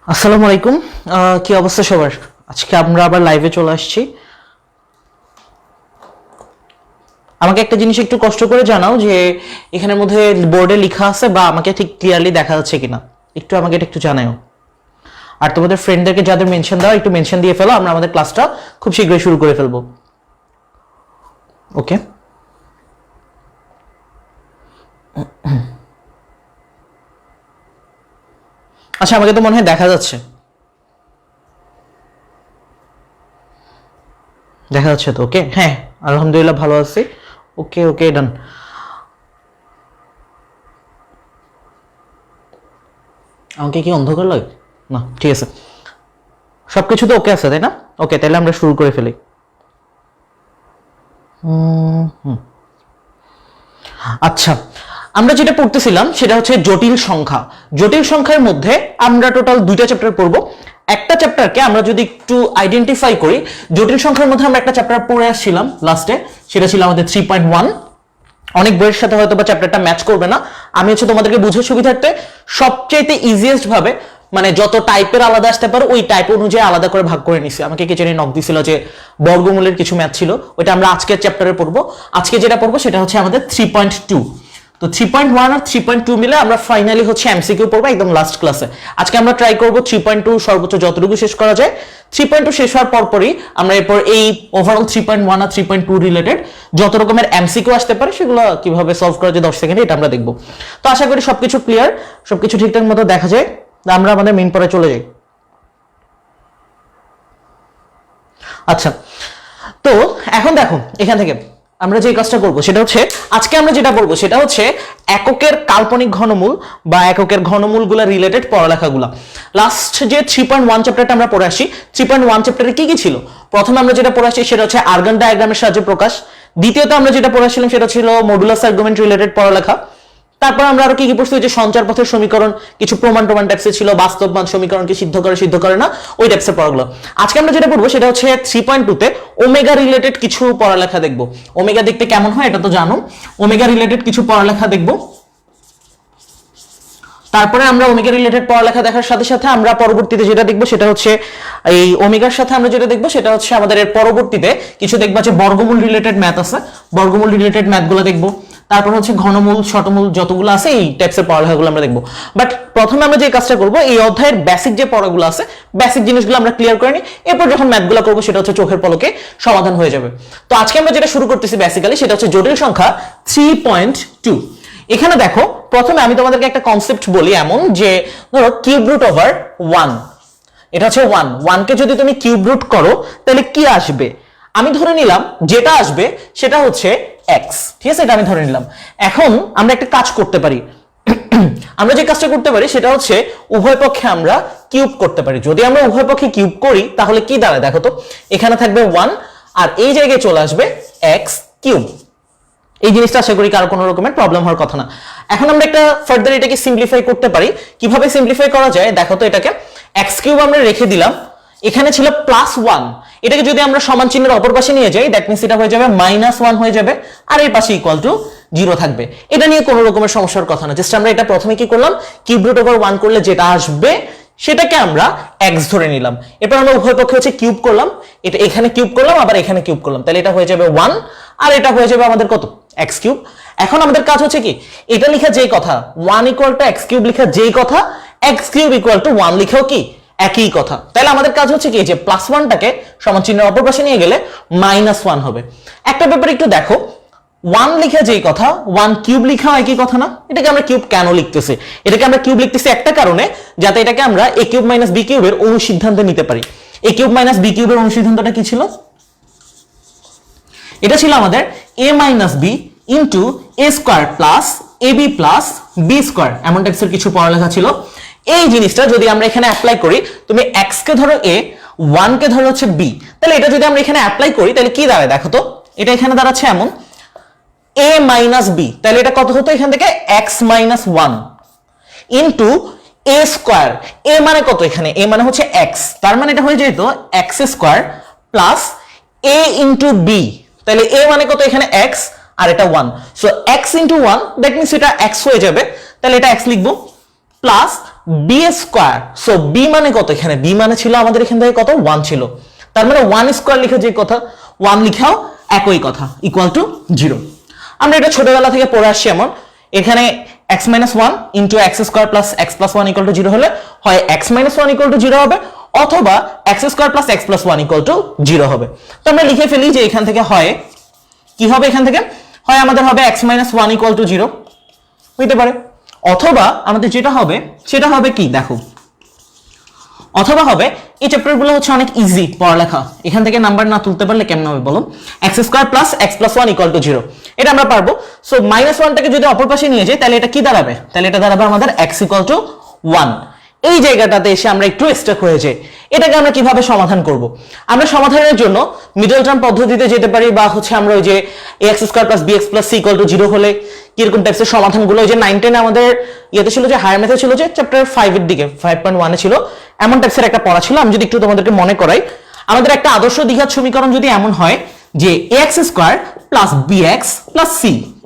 আসসালামু আলাইকুম। কি অবস্থা সবার? আজকে আমরা আবার লাইভে চলে আসছি। আমাকে একটা জিনিস একটু কষ্ট করে জানাও যে এখানের মধ্যে বোর্ডে লেখা আছে বা আমাকে ঠিক ক্লিয়ারলি দেখা যাচ্ছে কিনা, একটু আমাকে এটা একটু জানাও। আর তোমাদের ফ্রেন্ডদেরকে যাদের মেনশন দাও একটু মেনশন দিয়ে ফেলো, আমরা আমাদের ক্লাসটা খুব শীঘ্রই শুরু করে ফেলবো। ওকে, আচ্ছা আমাকে তো মনে হয় দেখা যাচ্ছে, দেখা যাচ্ছে তো। ওকে, হ্যাঁ আলহামদুলিল্লাহ ভালো আছি। ওকে ওকে, ডান। আমাকে কি অন্ধকার লাগে? না, ঠিক আছে, সবকিছু তো ওকে আছে তাই না? ওকে, তাহলে আমরা শুরু করে ফেলি। আচ্ছা, আমরা যেটা পড়তেছিলাম সেটা হচ্ছে জটিল সংখ্যা। জটিল সংখ্যার মধ্যে আমরা টোটাল দুইটা চ্যাপ্টার পড়বো। একটা চ্যাপ্টারকে আমরা যদি একটু আইডেন্টিফাই করি, জটিল সংখ্যার মধ্যে আমরা একটা চ্যাপ্টার পড়ে আসছিলাম লাস্টে, সেটা ছিল আমাদের 3.1। অনেক বইয়ের সাথে হয়তো বা চ্যাপ্টারটা ম্যাচ করবে না, আমি হচ্ছে তোমাদেরকে বুঝার সুবিধার্থে সবচাইতে ইজিয়েস্ট ভাবে, মানে যত টাইপের আলাদা আসতে পারো ওই টাইপ অনুযায়ী আলাদা করে ভাগ করে নিছি। আমাকে কে জানি নক দিছিল যে বর্গমূলের কিছু ম্যাথ ছিল, ওইটা আমরা আজকের চ্যাপ্টারে পড়বো। আজকে যেটা পড়বো সেটা হচ্ছে আমাদের 3.2। তো 3.1 আর 3.2 মিলে আমরা ফাইনালি হচ্ছে এমসিকিউ পড়বো একদম লাস্ট ক্লাসে। আজকে আমরা ট্রাই করবো 3.2 সর্বোচ্চ যতটুকু শেষ করা যায়। 3.2 শেষ হওয়ার পরপরই আমরা এরপর এই ওভারঅল 3.1 আর 3.2 রিলেটেড যত রকমের এমসিকিউ আসতে পারে সেগুলো কিভাবে সলভ করা যায় 10 সেকেন্ডে, এটা আমরা দেখবো। তো আশা করি সবকিছু ক্লিয়ার, সবকিছু ঠিকঠাক মতো দেখা যায়। আমরা আমাদের মেইন পড়ায় চলে যাই। আচ্ছা, তো এখন দেখো এখান থেকে আমরা যে কাজটা করব সেটা হচ্ছে, আজকে আমরা যেটা বলবো সেটা হচ্ছে এককের কাল্পনিক ঘনমূল বা এককের ঘনমূলগুলো রিলেটেড পড়ালেখাগুলো। লাস্ট যে 3.1 চ্যাপ্টারটা আমরা পড়ে আসি, 3.1 চ্যাপ্টারে কি কি ছিল? প্রথমে আমরা যেটা পড়ে আসি সেটা হচ্ছে আর্গান ডায়াগ্রামের সাহায্যে প্রকাশ। দ্বিতীয়ত আমরা যেটা পড়ে আসছিলাম সেটা ছিল মডুলাস আর্গুমেন্ট রিলেটেড পড়ালেখা। তারপর আমরা আরো কি কি পড়ছি, যে সঞ্চার পথের সমীকরণ, কিছু প্রমাণ টাইপসের ছিল, বাস্তববাদ সমীকরণকে সিদ্ধ করে না, ওই টাইপসের পড়াগুলো। আজকে আমরা যেটা পড়বো সেটা হচ্ছে 3.2 তে ওমেগা রিলেটেড কিছু পড়ালেখা দেখবো। ওমেগা দেখতে কেমন হয় এটা তো জানো, ওমেগা রিলেটেড কিছু পড়ালেখা দেখবো। তারপরে আমরা ওমেগা রিলেটেড পড়ালেখা দেখার সাথে সাথে আমরা পরবর্তীতে যেটা দেখবো সেটা হচ্ছে এই ওমেগার সাথে আমরা যেটা দেখবো সেটা হচ্ছে আমাদের এর পরবর্তীতে কিছু দেখবো যে বর্গমূল রিলেটেড ম্যাথ আছে, বর্গমূল রিলেটেড ম্যাথগুলো দেখবো। তারপর হচ্ছে ঘনমূল শতমূল যতগুলো আছে এই টাইপসের পড়ালেখাগুলো আমরা দেখবো। বাট প্রথমে আমরা যে কাজটা করবো, এই অধ্যায়ের বেসিক যে পড়াগুলো আছে বেসিক জিনিসগুলো আমরা ক্লিয়ার করে নিই, এরপর যখন ম্যাথগুলো করবো সেটা হচ্ছে চোখের পলকে সমাধান হয়ে যাবে। তো আজকে আমরা যেটা শুরু করতেছি বেসিক্যালি সেটা হচ্ছে জটিল সংখ্যা 3.2। এখানে দেখো প্রথমে আমি তোমাদেরকে একটা কনসেপ্ট বলি, এমন যে ধরো কিউব রুট ওভার 1, এটা হচ্ছে 1 কে যদি তুমি কিউব রুট করো তাহলে কি আসবে? আমি ধরে নিলাম যেটা আসবে সেটা হচ্ছে x, ঠিক আছে, এটা আমি ধরে নিলাম। এখন আমরা একটা কাজ করতে পারি, আমরা যে কাজটা করতে পারি সেটা হচ্ছে উভয় পক্ষে আমরা কিউব করতে পারি। যদি আমরা উভয় পক্ষে কিউব করি তাহলে কি দাঁড়ায় দেখো তো, এখানে থাকবে 1 আর এই জায়গায় চলে আসবে x কিউব। এই জিনিসটা আশা করি কারো কোনো রকমের প্রবলেম হওয়ার কথা না। এখন আমরা একটা ফার্দার এটাকে সিম্পলিফাই করতে পারি। কিভাবে সিম্পলিফাই করা যায় দেখো তো, এটাকে x কিউব আমরা রেখে দিলাম, এখানে ছিল +1, এটাকে যদি আমরা সমান চিহ্নের অপর পাশে নিয়ে যাই দ্যাট মিন্স এটা হয়ে যাবে -1 হয়ে যাবে, আর এর পাশে ইকুয়াল টু 0 থাকবে। এটা নিয়ে কোনো রকমের সমস্যার কথা না, জাস্ট আমরা এটা প্রথমে কি করলাম, কিউব রুট ওভার 1 করলে যেটা আসবে সেটাকে আমরা x ধরে নিলাম। এরপর আমরা উভয় পক্ষে হচ্ছে কিউব করলাম, এটা এখানে কিউব করলাম আবার এখানে কিউব করলাম, তাহলে এটা হয়ে যাবে 1 আর এটা হয়ে যাবে আমাদের কত, x কিউব। এখন আমাদের কাজ হচ্ছে কি, এটা লেখা যেই কথা 1 ইকুয়াল টু x কিউব লেখা যেই কথা, x কিউব ইকুয়াল টু 1 লিখেও কি একই কথা। তাহলে আমাদের কাজ হচ্ছে কি, যে +1টাকে সমান চিহ্নের অপর পাশে নিয়ে গেলে -1 হবে। একটা ব্যাপার একটু দেখো, 1 লিখে যেই কথা 1 কিউব লিখা একই কথা না? এটাকে আমরা কিউব কেন লিখতেছি? এটাকে আমরা কিউব লিখতেছি একটা কারণে, যাতে এটাকে আমরা a কিউব মাইনাস b কিউবের অনুসিদ্ধান্তে নিতে পারি। a কিউব মাইনাস b কিউবের অনুসিদ্ধান্তটা কি ছিল? এটা ছিল আমাদের a minus b into a square plus ab plus b square, এমন টাইপসের কিছু পড়ালেখা ছিল। এই জিনিসটা যদি আমরা এখানে অ্যাপ্লাই করি, তুমি x কে ধরো a, 1 কে ধরো হচ্ছে b, তাহলে এটা যদি আমরা এখানে অ্যাপ্লাই করি তাহলে কি দাঁড়ায় দেখো তো, এটা এখানে দাঁড়াচ্ছে এমন a মাইনাস b, তাহলে এটা কত হতো এখান থেকে x minus 1 into a square, a মানে কত এখানে, a মানে হচ্ছে x, তার মানে এটা হয়ে যেত x square plus a into b, তাহলে a মানে কত এখানে x আর এটা 1, so x into 1 that means এটা x হয়ে যাবে, তাহলে এটা x লিখবো plus B square. So B মানে কত, এখানে বি মানে ছিল আমাদের এখান থেকে কত 1 ছিল, তার মানে 1 স্কোয়ার লিখে যে কথা 1 লিখাও একই কথা, ইকুয়াল টু 0। আমরা এটা ছোটবেলা থেকে পড়ে আসছি এমন, এখানে x - 1 into x square plus x plus 1 equal to 0 হলে হয় x - 1 ইকুয়াল টু 0 হবে, অথবা x square plus x plus 1 equal to 0 হবে। তো আমরা লিখে ফেলি যে এখান থেকে হয় কি হবে, এখান থেকে হয় আমাদের হবে x - 1 ইকুয়াল টু 0 হইতে পারে, অথবা আমাদের যেটা হবে সেটা হবে কি দেখো, অথবা হবে এই চ্যাপ্টারগুলো হচ্ছে অনেক ইজি পড়ালেখা, এখান থেকে নাম্বার না তুলতে পারলে কেমন হবে বলো, x square plus x plus 1 equal to 0, এটা আমরা পারবো। সো -1টাকে যদি অপর পাশে নিয়ে যাই তাহলে এটা কি দাঁড়াবে, তাহলে এটা দাঁড়াবে আমাদের x ইকুয়াল টু 1। এই জায়গাটাতে এসে আমরা একটু স্টাক হয়ে যাই, এটাকে আমরা কিভাবে সমাধান করব? আমরা সমাধানের জন্য মিডল টার্ম পদ্ধতিতে যেতে পারি, বা হচ্ছে আমরা ওই যে ax square plus bx plus c equal to 0 হলে কিরকম টাইপসের সমাধানগুলো, ওই যে 9 10 আমাদের ইয়েতে ছিল যে হায়ার ম্যাথে ছিল যে চ্যাপ্টার 5 এর দিকে 5.1 এ ছিল, এমন টাইপসের একটা পড়া ছিল। আমি যদি একটু তোমাদেরকে মনে করাই, আমাদের একটা আদর্শ দ্বিঘাত সমীকরণ যদি এমন হয় যে ax square plus bx plus c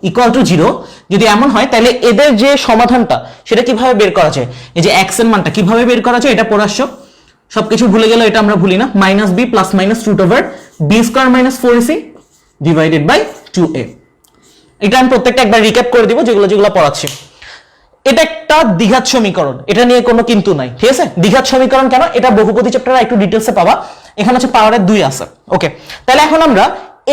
equal to 0, যদি এমন হয় তাহলে এদের যে সমাধানটা সেটা কিভাবে বের করা যায়, এই যে x এর মানটা কিভাবে বের করা যায় এটা পড়ে আসছো, সবকিছু ভুলে গেলে এটা আমরা ভুলি না, -b plus minus root over b square minus 4ac divided by 2a। এটা আমি প্রত্যেকটা একবার রিক্যাপ করে দিব যেগুলো যেগুলো পড়াচ্ছি। এটা একটা দ্বিঘাত সমীকরণ, এটা নিয়ে কোনো কিন্তু নাই, ঠিক আছে? দ্বিঘাত সমীকরণ কেন, এটা বহুপদী চ্যাপ্টারে একটু ডিটেইলসে পাবা, এখানে হচ্ছে পাওয়ারের 2 আছে। ওকে, তাহলে এখন আমরা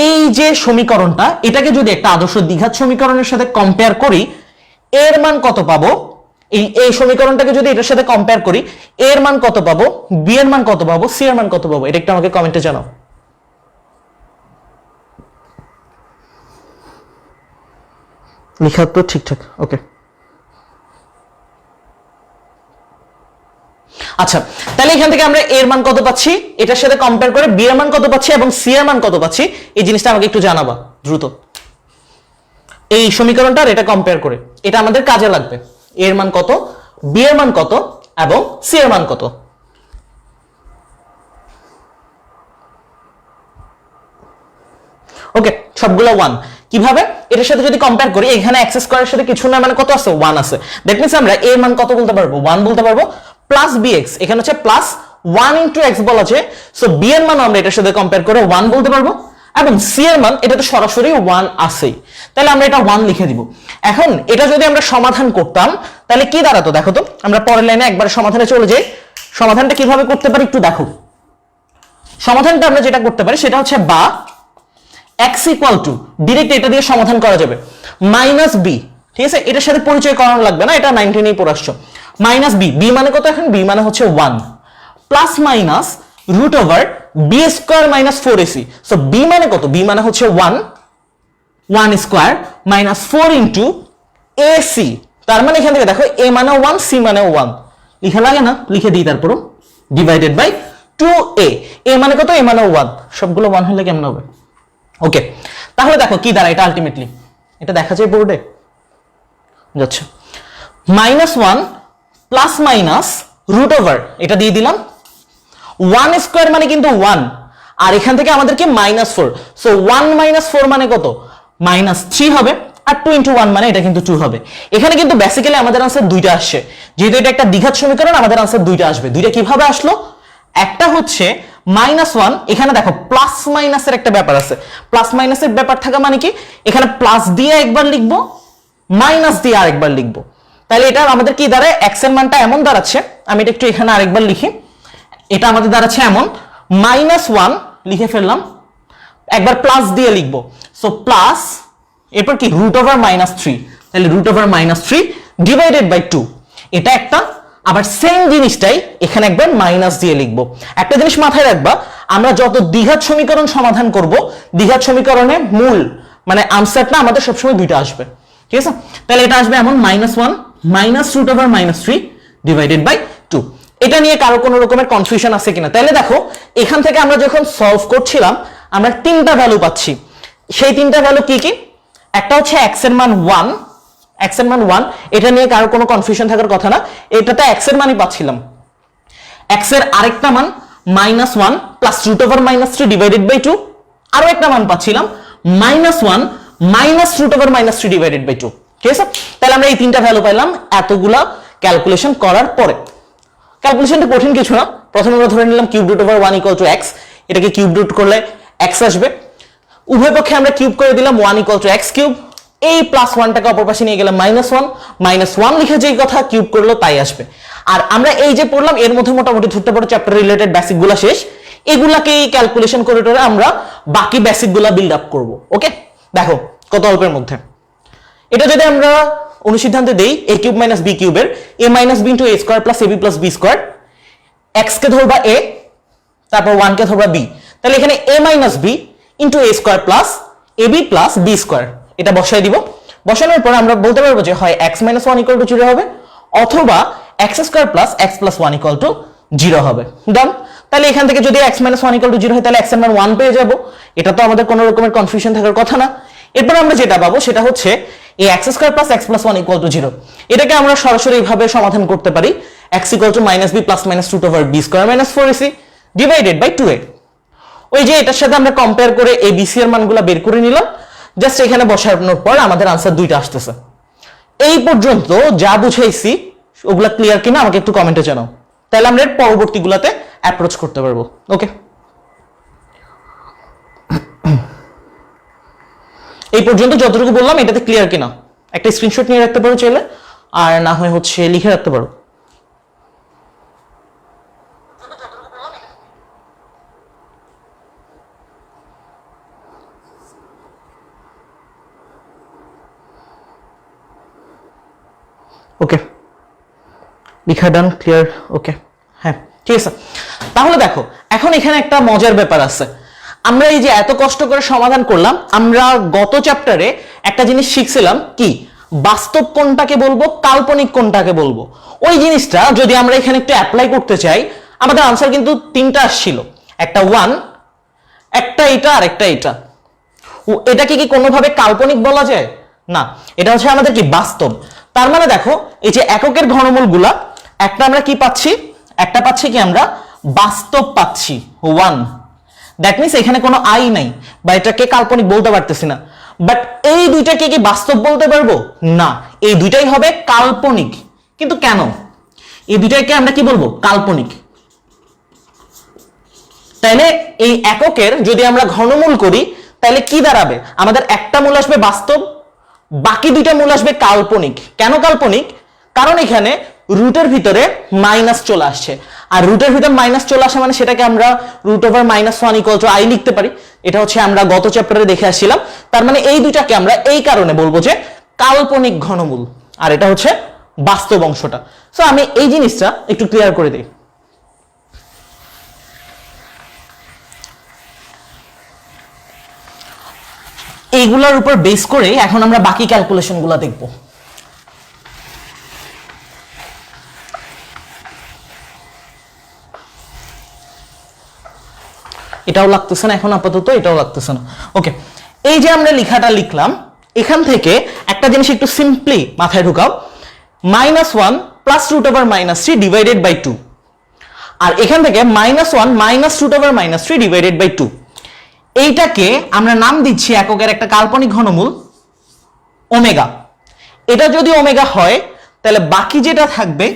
এই যে সমীকরণটা, এটাকে যদি একটা আদর্শ দ্বিঘাত সমীকরণের সাথে কম্পেয়ার করি, এর মান কত পাবো, এই সমীকরণটাকে যদি এটার সাথে কম্পেয়ার করি, এর মান কত পাবো, বি এর মান কত পাবো, সি এর মান কত পাবো, এটা একটু আমাকে কমেন্টে জানাও। লিখা তো ঠিকঠাক, ওকে। আচ্ছা, তাহলে এখান থেকে আমরা এর মান কত পাচ্ছি, এটার সাথে কম্পেয়ার করে বি এর মান কত পাচ্ছি এবং সি এর মান কত পাচ্ছি, এই জিনিসটা আমাকে একটু জানাবা দ্রুত। এই সমীকরণটা আর এটা কম্পেয়ার করে, এটা আমাদের কাজে লাগবে। এর মান কত, বি এর মান কত এবং সি এর মান কত। ওকে, সবগুলো 1। কিভাবে, এটার সাথে যদি কম্পেয়ার করি, এখানে x স্কয়ারের সাথে কিছু না, মানে কত আছে 1 আছে, দ্যাট মিন্স আমরা এর মান কত বলতে পারবো, 1 বলতে পারবো, প্লাস bx, এখানে হচ্ছে প্লাস 1 ইনটু x বলা আছে, সো b এর মান আমরা এটার সাথে কম্পেয়ার করে 1 বলতে পারবো, এবং c এর মান এটা তো সরাসরি 1 আছেই, তাহলে আমরা এটা 1 লিখে দিব। এখন এটা যদি আমরা সমাধান করতাম তাহলে কি দাঁড়াতো দেখো তো, আমরা পরের লাইনে একবার সমাধানে চলে যাই। সমাধানটা কিভাবে করতে পারি একটু দেখো। সমাধানটা আমরা যেটা করতে পারি সেটা হচ্ছে বা x ইকুয়াল টু, ডিরেক্ট এটা দিয়ে সমাধান করা যাবে, মাইনাস বি, ঠিক আছে? এটার সাথে পরিচয় করানো লাগবে না, এটা 19 পড়ে আসছো। মাইনাস বি, বি মানে কত এখন, বি মানে হচ্ছে 1, plus minus root over B square minus 4ac। So B মানে কত, বি মানে হচ্ছে 1 স্কয়ার মাইনাস 4 ইন্টু ac, তার মানে এখান থেকে দেখো a মানে 1, c মানে 1, লিখা লাগে না, লিখে দিই তারপরও, ডিভাইডেড বাই 2a। a মানে কত, a মানে 1, সবগুলো 1 হলে কেমন হবে? ওকে, তাহলে দেখো কি দাঁড়ায় এটা আলটিমেটলি, এটা দেখা যায় বোর্ডে যাচ্ছে, -1 প্লাস মাইনাস রুট ওভার, এটা দিয়ে দিলাম 1 স্কয়ার মানে কিন্তু 1, আর এখান থেকে আমাদেরকে -4, সো 1 - 4 মানে কত, -3 হবে, আর 2 × 1 মানে এটা কিন্তু 2 হবে। এখানে কিন্তু বেসিক্যালি আমাদের आंसर দুইটা আসছে, যেহেতু এটা একটা দ্বিঘাত সমীকরণ আমাদের आंसर দুইটা আসবে। দুইটা কিভাবে আসলো, একটা হচ্ছে -1, এখানে দেখো প্লাস মাইনাসের একটা ব্যাপার আছে, প্লাস মাইনাসের ব্যাপার থাকা মানে কি, এখানে প্লাস দিয়ে একবার লিখবো, মাইনাস দিয়ে আরেকবার লিখবো, তাহলে এটা আমাদের কি দাঁড়ায়, x এর মানটা এমন দাঁড়াচ্ছে, আমি এটা একটু এখানে আরেকবার লিখি, এটা আমাদের দাঁড়াচ্ছে এমন, -1 লিখে ফেললাম, একবার প্লাস দিয়ে লিখবো, সো প্লাস, এরপর কি রুট ওভার -3, তাহলে রুট ওভার -3 ডিভাইডেড বাই 2, এটা একটা। আবার সেম জিনিসটাই এখানে একবার মাইনাস দিয়ে লিখবো। একটা জিনিস মাথায় রাখবা, আমরা যত দ্বিঘাত সমীকরণ সমাধান করব, দ্বিঘাত সমীকরণে মূল মানে আনসারটা আমাদের সবসময় দুইটা আসবে, ঠিক আছে? তাহলে এটা আসবে এমন -1 minus root over -3 divided by 2। এটা নিয়ে কারো কোনো রকমের কনফিউশন আছে কিনা? তাহলে দেখো এখান থেকে আমরা যখন সলভ করছিলাম আমরা তিনটা ভ্যালু পাচ্ছি, সেই তিনটা ভ্যালু কি কি, একটা হচ্ছে x এর মান 1, x এর মান 1, এটা নিয়ে কারো কোনো কনফিউশন থাকার কথা না, এটাতে x এর মানই পাচ্ছিলাম। x এর আরেকটা মান -1 plus root over -3 divided by 2, আরো একটা মান পাচ্ছিলাম -1 minus root over -3 divided by 2, ঠিক আছে? তাহলে আমরা এই তিনটা ভ্যালু পাইলাম, এতগুলা ক্যালকুলেশন করার পরে। ক্যালকুলেশনটা কঠিন কিছু না, প্রথমে আমরা ধরে নিলাম cube root over 1 equal to x, এটাকে কিউব রুট করলে x আসবে, উভয় পক্ষে আমরা কিউব করে দিলাম 1 ইকুয়াল টু x কিউব, এই প্লাস 1টাকে অপর পাশে নিয়ে গেলাম -1 লিখে যেই কথা কিউব করলো তাই আসবে। আর আমরা এই যে পড়লাম এর মধ্যে মোটামুটি ধরতে পারো চ্যাপ্টার রিলেটেড বেসিক গুলা শেষ, এগুলাকে ক্যালকুলেশন করে টোরে আমরা বাকি বেসিক গুলা বিল্ড আপ করবো। ওকে, দেখো কত অল্পের মধ্যে। এটা যদি আমরা অনুসিদ্ধান্তে দেই a কিউব মাইনাস b কিউবের a minus b into a square plus ab plus b square, x কে ধরবা a, তারপর 1 কে ধরবা b, তাহলে এখানে a minus b into a square plus ab plus b square, এটা বসাই দিব। বসানোর পর আমরা বলতে পারবো যে হয় x মাইনাস 1 ইকুয়াল টু 0 হবে, অথবা x square plus x plus 1 equal to 0 হবে। ডান। তাহলে এখান থেকে যদি x মাইনাস 1 ইকুয়াল টু 0 হয় তাহলে x এর মান 1 পেয়ে যাব, এটা তো আমাদের কোনো রকমের কনফিউশন থাকার কথা না। এরপর আমরা যেটা পাবো সেটা হচ্ছে এই x square plus x plus 1 equal to 0, এটাকে আমরা সরাসরি এইভাবে সমাধান করতে পারি, x equal to minus b plus minus root over b square minus 4ac divided by 2a। ওই যে এটার সাথে আমরা কম্পেয়ার করে a b c এর মানগুলো বের করে নিলাম, জাস্ট এখানে বসানোর পর আমাদের আনসার দুইটা আসতেছে। এই পর্যন্ত যা বুঝাইছি ওগুলা ক্লিয়ার কিনা আমাকে একটু কমেন্টে জানাও, তাহলে আমরা এর পরবর্তীগুলোতে অ্যাপ্রোচ করতে পারবো। ওকে, এই পর্যন্ত যতটুকু বললাম এটাতে ক্লিয়ার কিনা একটা স্ক্রিনশট নিয়ে রাখতে পারো চাইলে, আর না হয় হচ্ছে লিখে রাখতে পারো। ওকে, লিখা ডান, ক্লিয়ার। ওকে, হ্যাঁ ঠিক আছে। তাহলে দেখো এখন এখানে একটা মজার ব্যাপার আছে, আমরা এই যে এত কষ্ট করে সমাধান করলাম, আমরা গত চ্যাপ্টারে একটা জিনিস শিখছিলাম কি, বাস্তব কোনটাকে বলবো কাল্পনিক কোনটাকে বলবো। ওই জিনিসটা যদি আমরা এখানে একটু অ্যাপ্লাই করতে চাই, আমাদের আনসার কিন্তু তিনটা আসছিল, একটা 1, একটা এটা আর একটা এটা। এটাকে কি কোনোভাবে কাল্পনিক বলা যায়? না, এটা হচ্ছে আমাদের কি বাস্তব। তার মানে দেখো এই যে এককের ঘনমূল গুলা, একটা আমরা কি পাচ্ছি, একটা পাচ্ছি কি আমরা বাস্তব পাচ্ছি 1, দ্যাট মিনস এখানে কোনো আই নাই বা এটাকে কাল্পনিক বলতে পারতেছি না। বাট এই দুইটাকে কি বাস্তব বলতে পারবো? না, এই দুইটাই হবে কাল্পনিক। কিন্তু কেন এই দুইটাকে আমরা কি বলবো? কাল্পনিক। তাহলে এই এককের যদি আমরা ঘনমূল করি তাহলে কি দাঁড়াবে, আমাদের একটা মূল আসবে বাস্তব, বাকি দুইটা মূল আসবে কাল্পনিক। কেন কাল্পনিক? কারণ এখানে রুটের ভিতরে মাইনাস চলে আসছে, আর রুটের ভিতরে মাইনাস চলে আসে মানে সেটাকে আমরা root over -1 equal to I লিখতে পারি। এটা হচ্ছে আমরা গত চ্যাপ্টারে দেখে আসছিলাম। তার মানে এই দুইটাকে আমরা এই কারণে বলবো যে কাল্পনিক ঘনমূল, আর এটা হচ্ছে বাস্তব অংশটা। সো আমি এই জিনিসটা একটু ক্লিয়ার করে দিই। এইগুলোর উপর বেস করে এখন আমরা বাকি ক্যালকুলেশনগুলো দেখব। এটাও লাগতেছে না এখন আপাতত, এটাও লাগতেছে না। ওকে, এই যে আমরা লেখাটা লিখলাম, এখান থেকে একটা জিনিস একটু সিম্পলি মাথায় ঢুকাও, -1 plus root over -3 divided by 2, আর এখান থেকে -1 minus root over -3 divided by 2, এইটাকে আমরা নাম দিচ্ছি এককের একটা কাল্পনিক ঘনমূল ওমেগা। এটা যদি ওমেগা হয় তাহলে বাকি যেটা থাকবে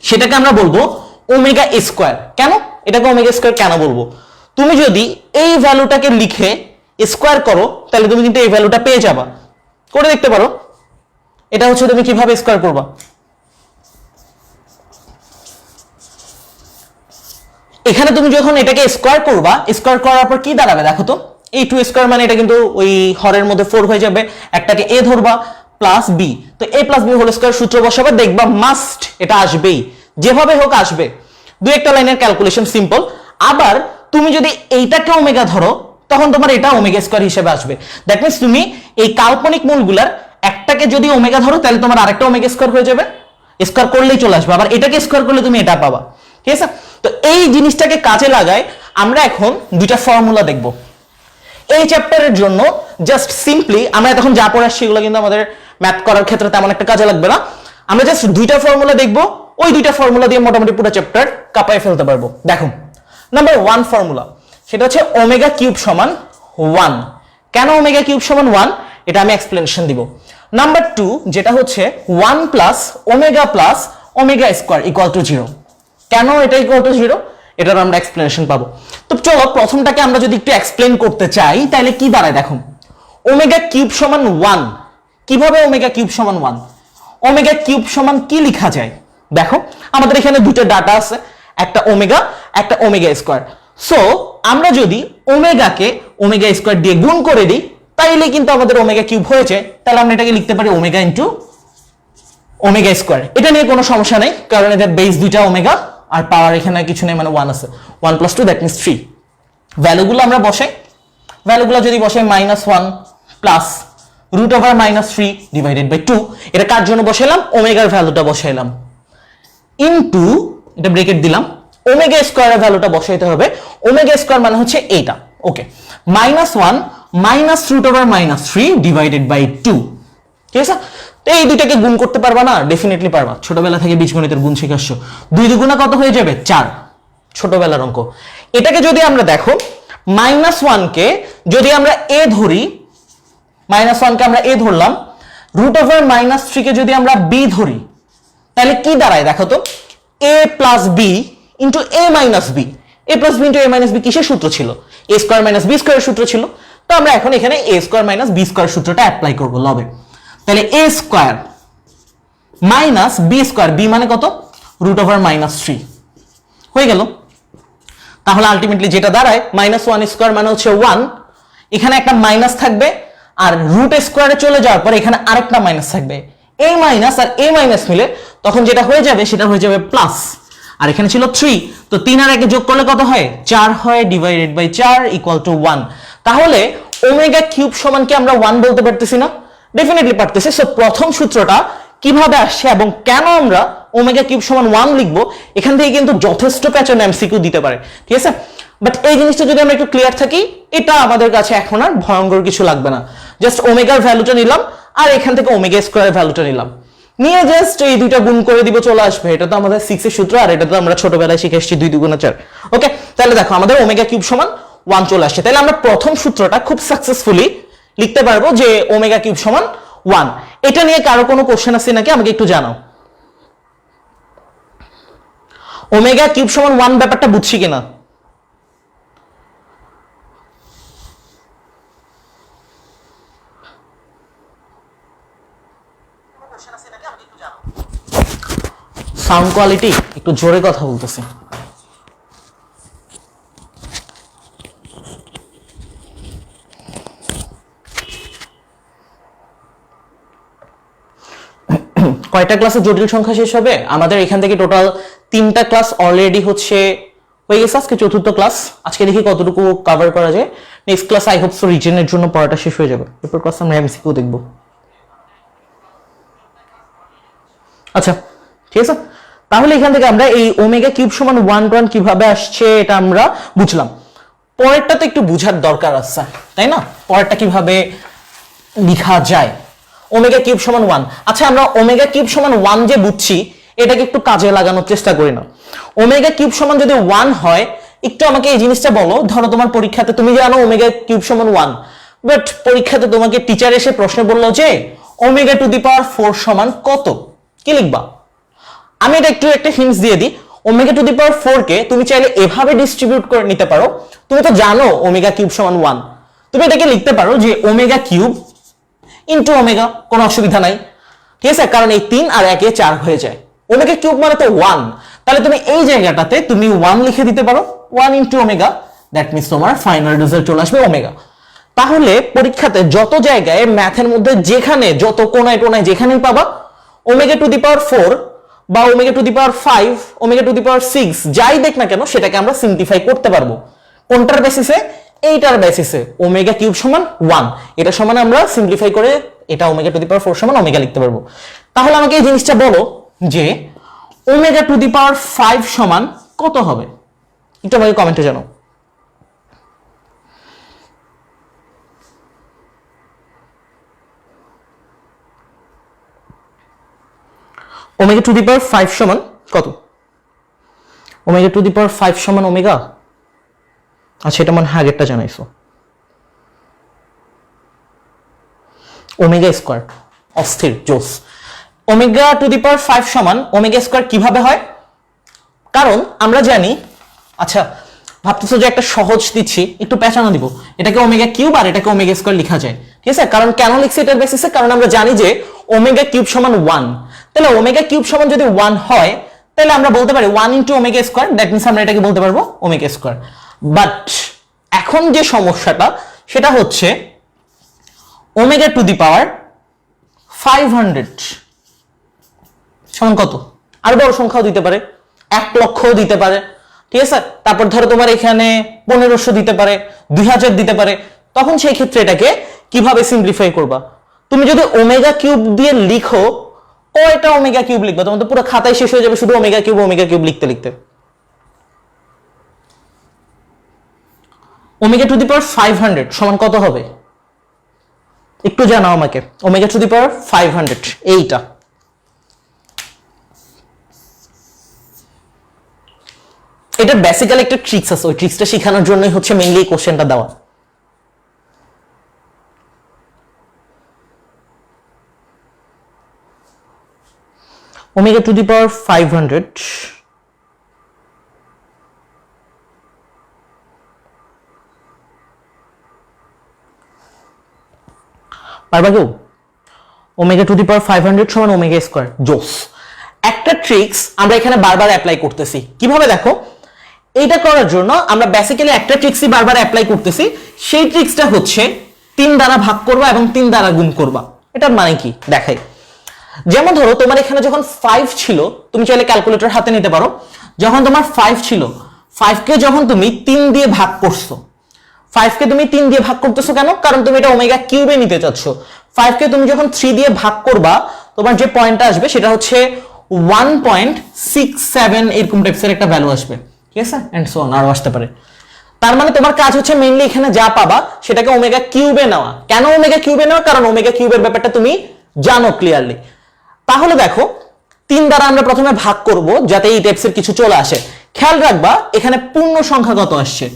সেটাকে আমরা বলবো ওমেগা স্কোয়ার। কেন এটাকে ওমেগা স্কোয়ার কেন বলবো? তুমি যদি এই ভ্যালুটাকে লিখে স্কোয়ার করো তাহলে তুমি কিন্তু এই ভ্যালুটা পেয়ে যাবা। করে দেখতে পারো, এটা হচ্ছে তুমি কিভাবে স্কোয়ার করবা। এখানে তুমি যখন এটাকে স্কোয়ার করবা, স্কোয়ার করার পর কি দাঁড়াবে দেখো তো, এই 2 স্কোয়ার মানে এটা কিন্তু ওই হরের মধ্যে 4 হয়ে যাবে, একটাকে a ধরবা প্লাস b, তো a plus b whole square সূত্র বসাবে, দেখবা মাস্ট এটা আসবেই, যেভাবে হোক আসবে। দুই একটা লাইনের ক্যালকুলেশন সিম্পল। আবার তুমি যদি এইটাকে ওমেগা ধরো তখন তোমার এটা ওমেগা স্কোয়ার হিসেবে আসবে। দ্যাট মিনস তুমি এই কাল্পনিক মূলগুলার একটাকে যদি ওমেগা ধরো তাহলে তোমার আরেকটা ওমেগা স্কোয়ার হয়ে যাবে, স্কোয়ার করলেই চলে আসবে। আবার এটাকে স্কোয়ার করলে তুমি এটা পাবা। ঠিক আছে, তো এই জিনিসটাকে কাজে লাগায় আমরা এখন দুইটা ফর্মুলা দেখব এই চ্যাপ্টারের জন্য। জাস্ট সিম্পলি আমরা এখন যা পড়ে আসছি এগুলো কিন্তু আমাদের ম্যাথ করার ক্ষেত্রে তেমন একটা কাজে লাগবে না। আমরা জাস্ট দুইটা ফর্মুলা দেখব, ওই দুইটা ফর্মুলা দিয়ে মোটামুটি পুরো চ্যাপ্টার কাঁপায় ফেলতে পারবো। দেখো, নাম্বার 1 ফর্মুলা, সেটা হচ্ছে ওমেগা কিউব সমান 1। কেন ওমেগা কিউব সমান 1? এটা আমি এক্সপ্লেনেশন দিব। নাম্বার 2 যেটা হচ্ছে 1 plus omega square equal to 0। কেন এটা ইকুয়াল টু 0 এটার আমরা এক্সপ্লেনেশন পাবো। তো চলো প্রথমটাকে আমরা যদি একটু এক্সপ্লেন করতে চাই তাহলে কি দাঁড়ায় দেখো, ওমেগা কিউব সমান 1। কিভাবে ওমেগা কিউব সমান 1? ওমেগা কিউব সমান কি লেখা যায় দেখো, আমাদের এখানে দুটো ডাটা আছে, একটা ওমেগা স্কয়ার। সো আমরা যদি ওমেগাকে ওমেগা স্কয়ার দিয়ে গুণ করে দিই তাইলে কিন্তু আমাদের ওমেগা কিউব হয়েছে। তাহলে আমরা এটাকে লিখতে পারি ওমেগা ইনটু ওমেগা স্কয়ার। এটা নিয়ে কোনো সমস্যা নেই, কারণ এদের বেস দুইটা ওমেগা আর পাওয়ার এখানে কিছু নেই, মানে 1 আছে। 1 + 2 দ্যাট মিন্স 3। ভ্যালুগুলো আমরা বসাই, ভ্যালুগুলো যদি বসাই -1 প্লাস √-3 ডিভাইডেড বাই 2, এটা কার জন্য বসাইলাম? ওমেগার ভ্যালুটা বসাইলাম, ইনটু এটা ব্র্যাকেট দিলাম, ওমেগা স্কয়ারের ভ্যালুটা বসাইতে হবে। ওমেগা স্কয়ার মানে হচ্ছে এইটা, ওকে। -1 √-3 ডিভাইডেড বাই 2, ঠিক আছে? তো এই দুইটাকে গুণ করতে পারবা না? ডেফিনেটলি পারবা, ছোটবেলা থেকে বীজগণিতের গুণ শিখে আসছো। 2 দুগুণা কত হয়ে যাবে? 4, ছোটবেলার অঙ্ক। এটাকে যদি আমরা দেখো, -1 কে যদি আমরা a ধরি, -1 কে আমরা a ধরলাম, √-3 কে যদি আমরা b ধরি, তাহলে কি দাঁড়ায় দেখো তো, a + b into a - b। a + b into a - b কিসের সূত্র ছিল? a² - b² এর সূত্র ছিল। তো আমরা এখন এখানে a² - b² সূত্রটা অ্যাপ্লাই করব লবে। তাহলে a² - b², b মানে কত? √-3 হয়ে গেল। তাহলে আলটিমেটলি যেটা দাঁড়ায় -1² মানে হচ্ছে 1, এখানে একটা মাইনাস থাকবে, আর রুট স্কয়ারে চলে যাওয়ার পর এখানে আরেকটা মাইনাস থাকবে। a মাইনাস আর a মাইনাস মিলে তখন যেটা হয়ে যাবে সেটা হয়ে যাবে প্লাস। আর এখানে ছিল 3, তো 3 আর 1 যোগ করলে কত হয়? 4 হয়, ডিভাইডেড বাই 4 ইকুয়াল টু 1। তাহলে ওমেগা কিউব সমান কি আমরা 1 বলতে পারতেছি না? ডেফিনেটলি পারতেছি। সো প্রথম সূত্রটা কিভাবে আসছে এবং কেন আমরা ওমেগা কিউব সমান 1 লিখবো, এখান থেকে কিন্তু যথেষ্ট প্যাটার্ন এমসিকিউ দিতে পারে, ঠিক আছে? বাট এই জিনিসটা যদি আমরা একটু ক্লিয়ার থাকি, এটা আমাদের কাছে এখন আর ভয়ঙ্কর কিছু লাগবে না। জাস্ট ওমেগার ভ্যালুটা নিলাম আর এখান থেকে ওমেগা স্কয়ারের ভ্যালুটা নিলাম, নিয়ে জাস্ট এই দুইটা গুণ করে দিব, চলে আসবে। এটা তো আমাদের 6 এর সূত্র, আর এটা তো আমরা ছোটবেলায় শিখে এসেছি 2 × 4। ওকে, তাহলে দেখো আমাদের ওমেগা কিউব সমান 1 চলে আসছে। তাহলে আমরা প্রথম সূত্রটা খুব সাকসেসফুলি লিখতে পারবো যে ওমেগা কিউব সমান 1। এটা নিয়ে কারো কোনো কোশ্চেন আছে নাকি আমাকে একটু জানাও। ওমেগা কিউব সমান 1 ব্যাপারটা বুঝছি কিনা? সাউন্ড কোয়ালিটি একটু জোরে কথা বলতেছি। কয়টা ক্লাসে জটিল সংখ্যা শেষ হবে? আমাদের এখান থেকে টোটাল 3টা ক্লাস অলরেডি হচ্ছে হয়ে গেছে, আজকে 4র্থ ক্লাস। আজকে দেখি কতটুকু কভার করা যায়। Next class I hope so রিজনের জন্য পড়াটা শেষ হয়ে যাবে। এরপর ক্লাস আমরা এমসিকিউ দেখব। আচ্ছা, ঠিক আছে। তাহলে এখান থেকে আমরা এই ওমেগা কিউব সমান 1 কিভাবে আসছে এটা আমরা বুঝলাম। পরেরটা তো একটু বুঝার দরকার আছে, তাই না? পরেরটা কিভাবে লেখা যায়? ওমেগা কিউব সমান 1। আচ্ছা, আমরা ওমেগা কিউব সমান 1 যে বুঝছি, এটাকে একটু কাজে লাগানোর চেষ্টা করি না। ওমেগা কিউব সমান যদি 1 হয়, একটু আমাকে এই জিনিসটা বলো। ধরো তোমার পরীক্ষাতে তুমি জানো ওমেগা কিউব সমান 1, বাট পরীক্ষাতে তোমাকে টিচার এসে প্রশ্ন বললো যে ওমেগা টু দি পাওয়ার 4 সমান কত, কি লিখবা? আমি এটা একটু একটা হিন্টস দিয়ে দিই। ওমেগা টু দি পাওয়ার 4 কে তুমি চাইলে এভাবে ডিস্ট্রিবিউট করে নিতে পারো। তুমি তো জানো ওমেগা কিউব সমান 1, তুমি এটাকে লিখতে পারো যে ওমেগা কিউব ইনটু ওমেগা, কোনো অসুবিধা নাই, ঠিক আছে? কারণ এই 3 আর 1 এ 4 হয়ে যায়। ওমেগা কিউব মানে তো 1, তাহলে তুমি এই জায়গাটাতে তুমি 1 লিখে দিতে পারো, 1 ইনটু ওমেগা। দ্যাট মিন্স তোমার ফাইনাল রেজাল্ট চলে আসবে ওমেগা। তাহলে পরীক্ষাতে যত জায়গায় ম্যাথের মধ্যে যেখানে যত কোনায় টোনায় যেখানেই পাবা ওমেগা টু দি পাওয়ার 4 বা omega to the power 5, omega to the power 6 যাই দেখ না কেন, সেটাকে আমরা সিম্পলিফাই করতে পারবো। কোনটার বেসিসে? এইটার বেসিসে। ওমেগা কিউব সমান 1, এটা সমান আমরা সিম্পলিফাই করে এটা ওমেগা টু দি পাওয়ার 4 সমান ওমেগা লিখতে পারবো। তাহলে আমাকে এই জিনিসটা বলো যে ওমেগা টু দি পাওয়ার 5 সমান কত হবে? একটু আমাকে কমেন্টে জানাও। ওমেগা টু দি পাওয়ার 5 সমান কত? ওমেগা টু দি পাওয়ার 5 সমান ওমেগা। আচ্ছা, এটা মনে হয় আগেরটা জানাইছো। ওমেগা স্কোয়ার, অস্থির, জোস। ওমেগা টু দি পাওয়ার 5 সমান ওমেগা স্কোয়ার কিভাবে হয়? কারণ আমরা জানি, আচ্ছা ভাবতেছো যে একটা সহজ দিচ্ছি, একটু পেঁচানো দিব, এটাকে ওমেগা কিউব আর এটাকে ওমেগা স্কোয়ার লেখা যায়, ঠিক আছে? কারণ কেন লিখছি এটার বেসিসে? কারণ আমরা জানি যে ওমেগা কিউব সমান 1, তাহলে ওমেগা কিউব সমান যদি 1 হয় তাহলে আমরা বলতে পারি 1 into omega square, that means আমরা এটাকে বলতে পারবো ওমেগা স্কোয়ার। বাট এখন যে সমস্যাটা সেটা হচ্ছে ওমেগা টু দি পাওয়ার 500 সমান কত? আর বড় সংখ্যাও দিতে পারে, 1 লক্ষও দিতে পারে, ঠিক আছে? তারপর ধরো তোমার এখানে 1500 দিতে পারে, 2000 দিতে পারে। তখন সেই ক্ষেত্রে এটাকে কিভাবে সিম্পলিফাই করবা? তুমি যদি ওমেগা কিউব দিয়ে লিখো, কয়টা ওমেগা কিউব লিখবা? তোমার তো পুরো খাতায় শেষ হয়ে যাবে শুধু ওমেগা কিউব লিখতে লিখতে। ওমেগা টু দি পাওয়ার 500 সমান কত হবে? একটু জানাও আমাকে। ওমেগা টু দি পাওয়ার 500 এইটা, এটা বেসিক্যালি একটা ট্রিক্স আছে, ওই ট্রিক্সটা শেখানোর জন্যই হচ্ছে মেইনলি এই কোশ্চেনটা দেওয়া। ওমেগা টু দি পাওয়ার 500 পারবা কেউ? ওমেগা টু দি পাওয়ার 500 সমান ওমেগা স্কোয়ার, জোস। একটা ট্রিক্স আমরা এখানে বারবার অ্যাপ্লাই করতেছি, কিভাবে দেখো? এইটা করার জন্য আমরা বেসিক্যালি একটা ট্রিক্সই বারবার অ্যাপ্লাই করতেছি, সেই ট্রিক্সটা হচ্ছে 3 দ্বারা ভাগ করবা এবং 3 দ্বারা গুণ করবা। এটার মানে কি দেখাই। যেমন ধরো তোমার এখানে যখন 5 ছিল, তুমি চাইলে ক্যালকুলেটর হাতে নিতে পারো, যখন তোমার 5 ছিল, 5 কে যখন তুমি 3 দিয়ে ভাগ করছো, 5 কে তুমি 3 দিয়ে ভাগ করতেছো কেন? কারণ তুমি এটা ওমেগা কিউবে নিতে চাচ্ছ। 5 কে তুমি যখন 3 দিয়ে ভাগ করবা, তোমার যে পয়েন্টটা আসবে সেটা হচ্ছে 1.67 এরকম টাইপসের একটা ভ্যালু আসবে, ঠিক আছে? এন্ড সো অন, আরো আসতে পারে। তার মানে তোমার কাজ হচ্ছে মেইনলি এখানে যা পাবা সেটাকে ওমেগা কিউবে নেওয়া। কেন ওমেগা কিউবে নেওয়া? কারণ ওমেগা কিউবের ব্যাপারটা তুমি জানো ক্লিয়ারলি। তাহলে দেখো 3 দ্বারা আমরা প্রথমে ভাগ করব যাতে এই টাইপসের কিছু চলে আসে। খেয়াল রাখবা এখানে পূর্ণ সংখ্যা কত আসছে?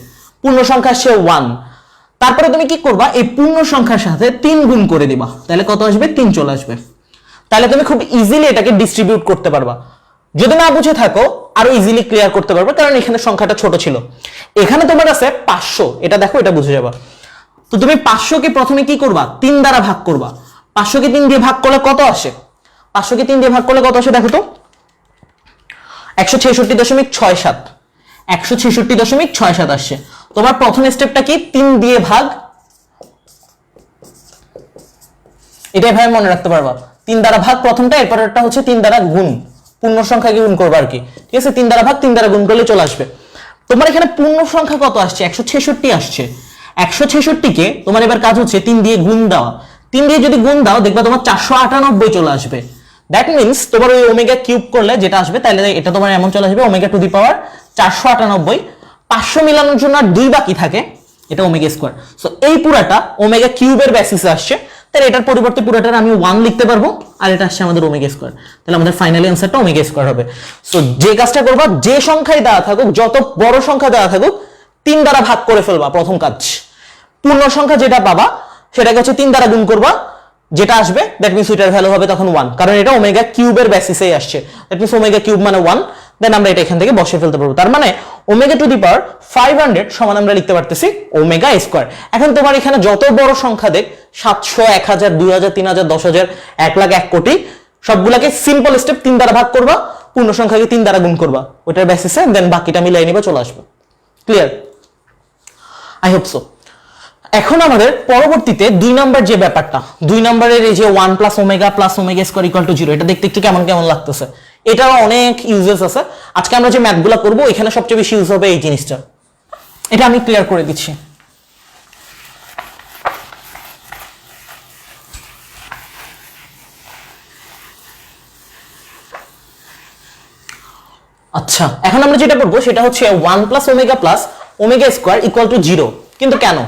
পূর্ণ সংখ্যা আসছে 1। তারপরে তুমি কি করবা? এই পূর্ণ সংখ্যার সাথে 3 গুণ করে দিবা, তাহলে কত আসবে? 3 চলে আসবে। তাহলে তুমি খুব ইজিলি এটাকে ডিস্ট্রিবিউট করতে পারবা। যদি না বুঝে থাকো আরো ইজিলি ক্লিয়ার করতে পারবে, কারণ এখানে সংখ্যাটা ছোট ছিল। এখানে তোমার আছে 500, এটা দেখো, এটা বুঝে যাবা। তো তুমি 500 কে প্রথমে কি করবা? 3 দ্বারা ভাগ করবা। 500 কে 3 দিয়ে ভাগ করলে কত আসে? 500 কে 3 দিয়ে ভাগ করলে কত আসে দেখো তো? 166.67, 166.67 আসছে। তোমার প্রথম স্টেপটা কি? 3 দিয়ে ভাগ। এটাই ভাই মনে রাখতে পারবা, 3 দ্বারা ভাগ প্রথমটা, এরপরটা হচ্ছে 3 দ্বারা গুণ, পূর্ণ সংখ্যাকে গুণ করবা আর কি, ঠিক আছে? 3 দ্বারা ভাগ, 3 দ্বারা গুণ করলে চলে আসবে। তোমার এখানে পূর্ণ সংখ্যা কত আসছে? 166 আসছে। 166 কে তোমার এবার কাজ হচ্ছে 3 দিয়ে গুণ দেওয়া। 3 দিয়ে যদি গুণ দাও দেখবা তোমার 498 চলে আসবে। দ্যাট মিনস তোমার ওই ওমেগা কিউব করলে যেটা আসবে, তাহলে এটা তোমার এমন চলে আসবে ওমেগা টু দি পাওয়ার 498। 500 মিলানোর জন্য আর 2 বাকি থাকে, এটা ওমেগা স্কোয়ার। সো এই পুরাটা ওমেগা কিউবের বেসিসে আসছে, তাহলে এটার পরিবর্তে পুরোটার আমি 1 লিখতে পারবো, আর এটা আসছে আমাদের ওমেগা স্কোয়ার। তাহলে আমাদের ফাইনালি অ্যান্সারটা ওমেগা স্কোয়ার হবে। সো যে কাজটা করবা, যে সংখ্যাই দেওয়া থাকুক, যত বড় সংখ্যা দেওয়া থাকুক, 3 দ্বারা ভাগ করে ফেলবা প্রথম কাজ। পূর্ণ সংখ্যা যেটা পাবা সেটাকে হচ্ছে 3 দ্বারা গুণ করবা, যেটা আসবে দ্যাট মিনস এটার ভ্যালু হবে তখন 1, কারণ এটা ওমেগা কিউবের বেসিসেই আসছে। দ্যাট মিনস ওমেগা কিউব মানে 1, দেন আমরা এটা এখান থেকে বসে ফেলতে পারবো। তার মানে ওমেগা টু দি পাওয়ার 500 সমান আমরা লিখতে পারতেছি ওমেগা স্কোয়ার। এখন তোমার এখানে যত বড় সংখ্যা দেখ, 700, 1000, 2000, 3000, 10000, 1 লাখ, 1 কোটি, সবগুলাকে সিম্পল স্টেপ 3 দ্বারা ভাগ করবা, পূর্ণ সংখ্যাকে 3 দ্বারা গুণ করবা ওটার বেসিসে, দেন বাকিটা মিলাই নিবা, চলে আসবে। ক্লিয়ার? I hope so. এখন আমাদের পরবর্তীতে 2 নাম্বার যে ব্যাপারটা, 2 নাম্বারের এই যে 1 plus omega square equal to 0, এটা দেখতে একটু কেমন কেমন লাগতেছে। এটারও অনেক ইউজেস আছে। আজকে আমরা যে ম্যাথগুলো করব এখানে সবচেয়ে বেশি ইউজ হবে এই জিনিসটা। এটা আমি ক্লিয়ার করে দিচ্ছি। আচ্ছা, এখন আমরা যেটা করবো সেটা হচ্ছে 1 plus omega square equal to 0। কিন্তু কেন?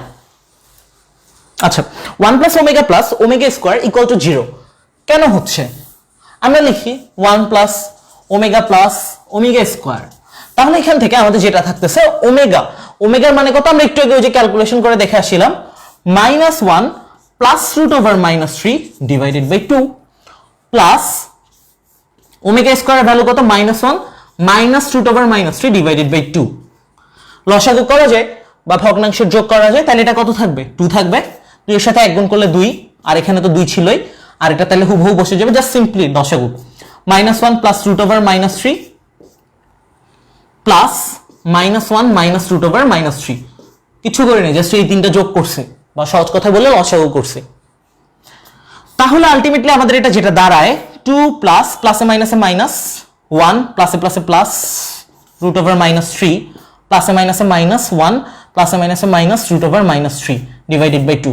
আচ্ছা, 1 plus omega square equal to 0 কেন হচ্ছে? আমরা লিখি 1 প্লাস ওমেগা স্কোয়ার। তাহলে এখান থেকে আমাদের যেটা থাকতেছে ওমেগার মানে কত? আমরা একটু আগে ওই যে ক্যালকুলেশন করে দেখে আসছিলাম, -1 plus root over minus 3 divided by 2 plus omega স্কয়ারের ভ্যালু কত -1 minus root over minus 3 divided by 2। লসাগু করা যায় বা ভগ্নাংশের যোগ করা যায়, তাহলে এটা কত থাকবে 2 থাকবে, 2 এর সাথে 1 গুণ করলে 2, আর এখানে তো 2 ছিলই, আর এটা তাহলে হুবহু বসে যাবে, জাস্ট সিম্পলি লসাগু -1 plus root over minus 3 plus -1 minus root over minus 3, কিছু করে নেই, জাস্ট এই তিনটা যোগ করছে বা সহজ কথা বলে লসাগু করছে। তাহলে আলটিমেটলি আমাদের এটা যেটা দাঁড়ায় 2 প্লাস প্লাসে মাইনাসে মাইনাস 1 প্লাসে প্লাসে প্লাস রুট ওভার মাইনাস 3 প্লাসে মাইনাসে মাইনাস 1 প্লাসে মাইনাসে minus root over minus 3 divided by 2।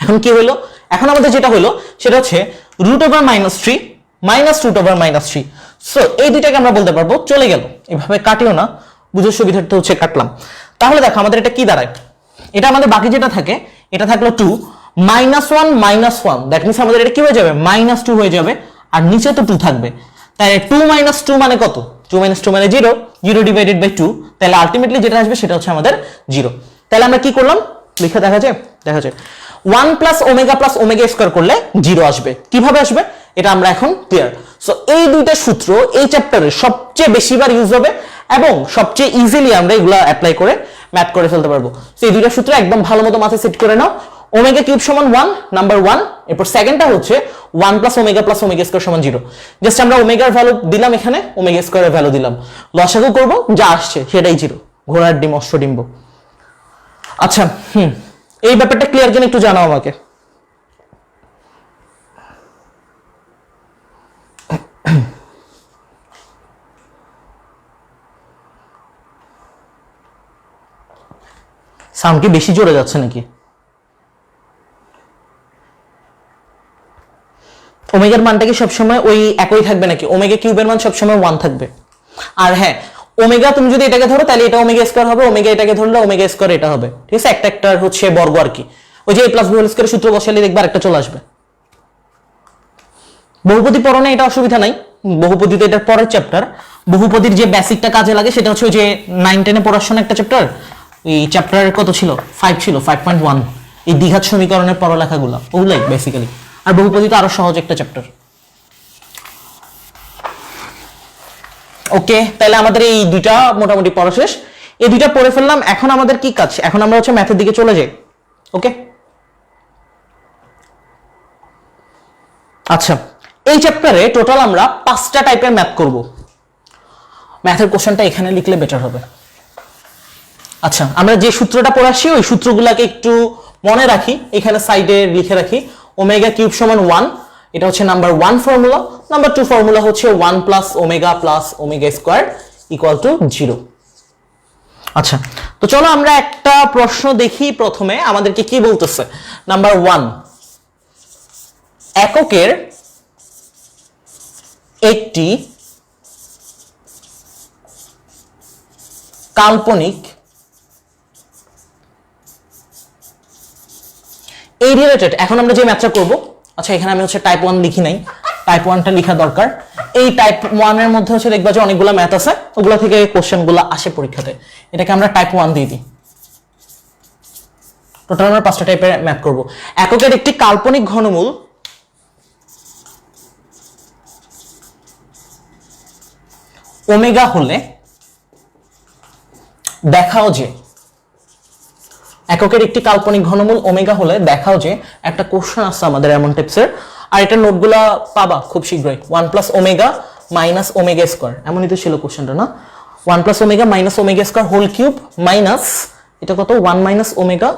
এখন কি হলো, এখন আমাদের যেটা হলো সেটা হচ্ছে root over minus 3 minus root over minus 3। So এই দুইটাকে আমরা বলতে পারবো চলে গেল, এভাবে কাটিও না, বুঝার সুবিধার্থে হচ্ছে কাটলাম। তাহলে দেখো আমাদের এটা কি দাঁড়ায়, এটা আমাদের বাকি যেটা থাকে এটা থাকলো 2 -1 -1, দ্যাট মিনস আমাদের এটা কি হয়ে যাবে -2 হয়ে যাবে, আর নিচে তো 2 থাকবে, তাহলে 2 - 2 মানে কত, 2 - 2 মানে 0, 0 ডিভাইডেড বাই 2, তাহলে আলটিমেটলি যেটা আসবে সেটা হচ্ছে আমাদের 0। তাহলে আমরা কি করলাম, লিখে দেখা যায় 1 প্লাস ওমেগা স্কয়ার করলে 0 আসবে। কিভাবে আসবে এটা আমরা এখন ক্লিয়ার। সো এই দুইটা সূত্র এই চ্যাপ্টারে সবচেয়ে বেশিবার ইউজ হবে এবং সবচেয়ে ইজিলি আমরা এগুলা অ্যাপ্লাই করে ম্যাথ করে ফেলতে পারবো। সো এই দুইটা সূত্র একদম ভালো মতো মাথায় সেট করে নাও। ওমেগা কিউব সমান 1 নাম্বার 1, এরপর সেকেন্ডটা হচ্ছে 1 প্লাস ওমেগা স্কয়ার সমান 0। জাস্ট আমরা ওমেগার ভ্যালু দিলাম, এখানে ওমেগা স্কয়ারের ভ্যালু দিলাম, লসাগু করব, যা আসছে সেটাই 0, ঘোড়ার ডিম অশ্ব ডিম্ব। আচ্ছা এই ব্যাপারটা ক্লিয়ার কিনা একটু জানাও আমাকে। সাউন্ড কি বেশি জোরে যাচ্ছে নাকি? ওমেগার মানটা কি সবসময় ওই একই থাকবে নাকি? ওমেগা কিউবের মান সবসময় 1 থাকবে। আর হ্যাঁ, ওমেগা তুমি যদি এটাকে ধরো তাহলে এটা ওমেগা স্কয়ার হবে, ওমেগা এটাকে ধরলে ওমেগা স্কয়ার এটা হবে, ঠিক আছে? একটা হচ্ছে বর্গ আর কি, ওই যে a প্লাস b হোল স্কয়ারের সূত্র বসালে দেখবে আরেকটা চলে আসবে। বহুপদী পড়নে এটা অসুবিধা নাই, বহুপদী তো এটার পরের চ্যাপ্টার। বহুপদীর যে বেসিকটা কাজে লাগে সেটা হচ্ছে ওই যে 9-10 এ পড়ার সময় একটা চ্যাপ্টার, এই চ্যাপ্টারের কত ছিল 5 ছিল 5.1, এই দ্বিঘাত সমীকরণের পড়ালেখাগুলো ওগুলাই বেসিক্যালি। আর বহুপদী তো আরো সহজ একটা চ্যাপ্টার। ওকে, তাহলে আমাদের এই দুইটা মোটামুটি পড়া শেষ, এই দুইটা পড়ে ফেললাম। এখন আমাদের কি কাজ, এখন আমরা হচ্ছে ম্যাথের দিকে চলে যাই। ওকে, আচ্ছা এই চ্যাপ্টারে টোটাল আমরা 5টা টাইপের ম্যাথ করব। ম্যাথের কোশ্চেনটা এখানে লিখলে বেটার হবে। আচ্ছা, আমরা যে সূত্রটা পড়ে আসছি ওই সূত্রগুলোকে একটু মনে রাখি, এখানে সাইডে লিখে রাখি। ওমেগা কিউব সমান 1, এটা হচ্ছে নাম্বার 1 ফর্মুলা। নাম্বার 2 ফর্মুলা হচ্ছে 1 plus omega square equal to 0। আচ্ছা, তো চলো আমরা একটা প্রশ্ন দেখি। প্রথমে আমাদেরকে কি বলতেছে, নাম্বার 1, এককের একটি কাল্পনিক এই রিলেটেড। এখন আমরা যে ম্যাথটা করব, আচ্ছা এখানে আমি হচ্ছে টাইপ 1 লিখি নাই, টাইপ 1টা লেখা দরকার। এই টাইপ 1 এর মধ্যে হচ্ছে দেখবা যে অনেকগুলো ম্যাথ আছে, ওগুলো থেকে কোশ্চেনগুলো আসে পরীক্ষাতে। এটাকে আমরা টাইপ 1 দিয়ে দিই। টোটাল আমরা 5টা টাইপের ম্যাথ করব। এককের একটি কাল্পনিক ঘনমূল ওমেগা হলে দেখাও যে, এককের একটি কাল্পনিক ঘনমূল ওমেগা হলে দেখাও যে, একটা কোশ্চেন আছে আমাদের এমন টাইপসের, আর এটা নোটগুলা পাবা খুব শীঘ্রই। 1 plus omega minus omega square, এমনই তো ছিল কোশ্চেনটা না? 1 plus omega minus omega square whole cube minus এটা কত 1 মাইনাস ওমেগা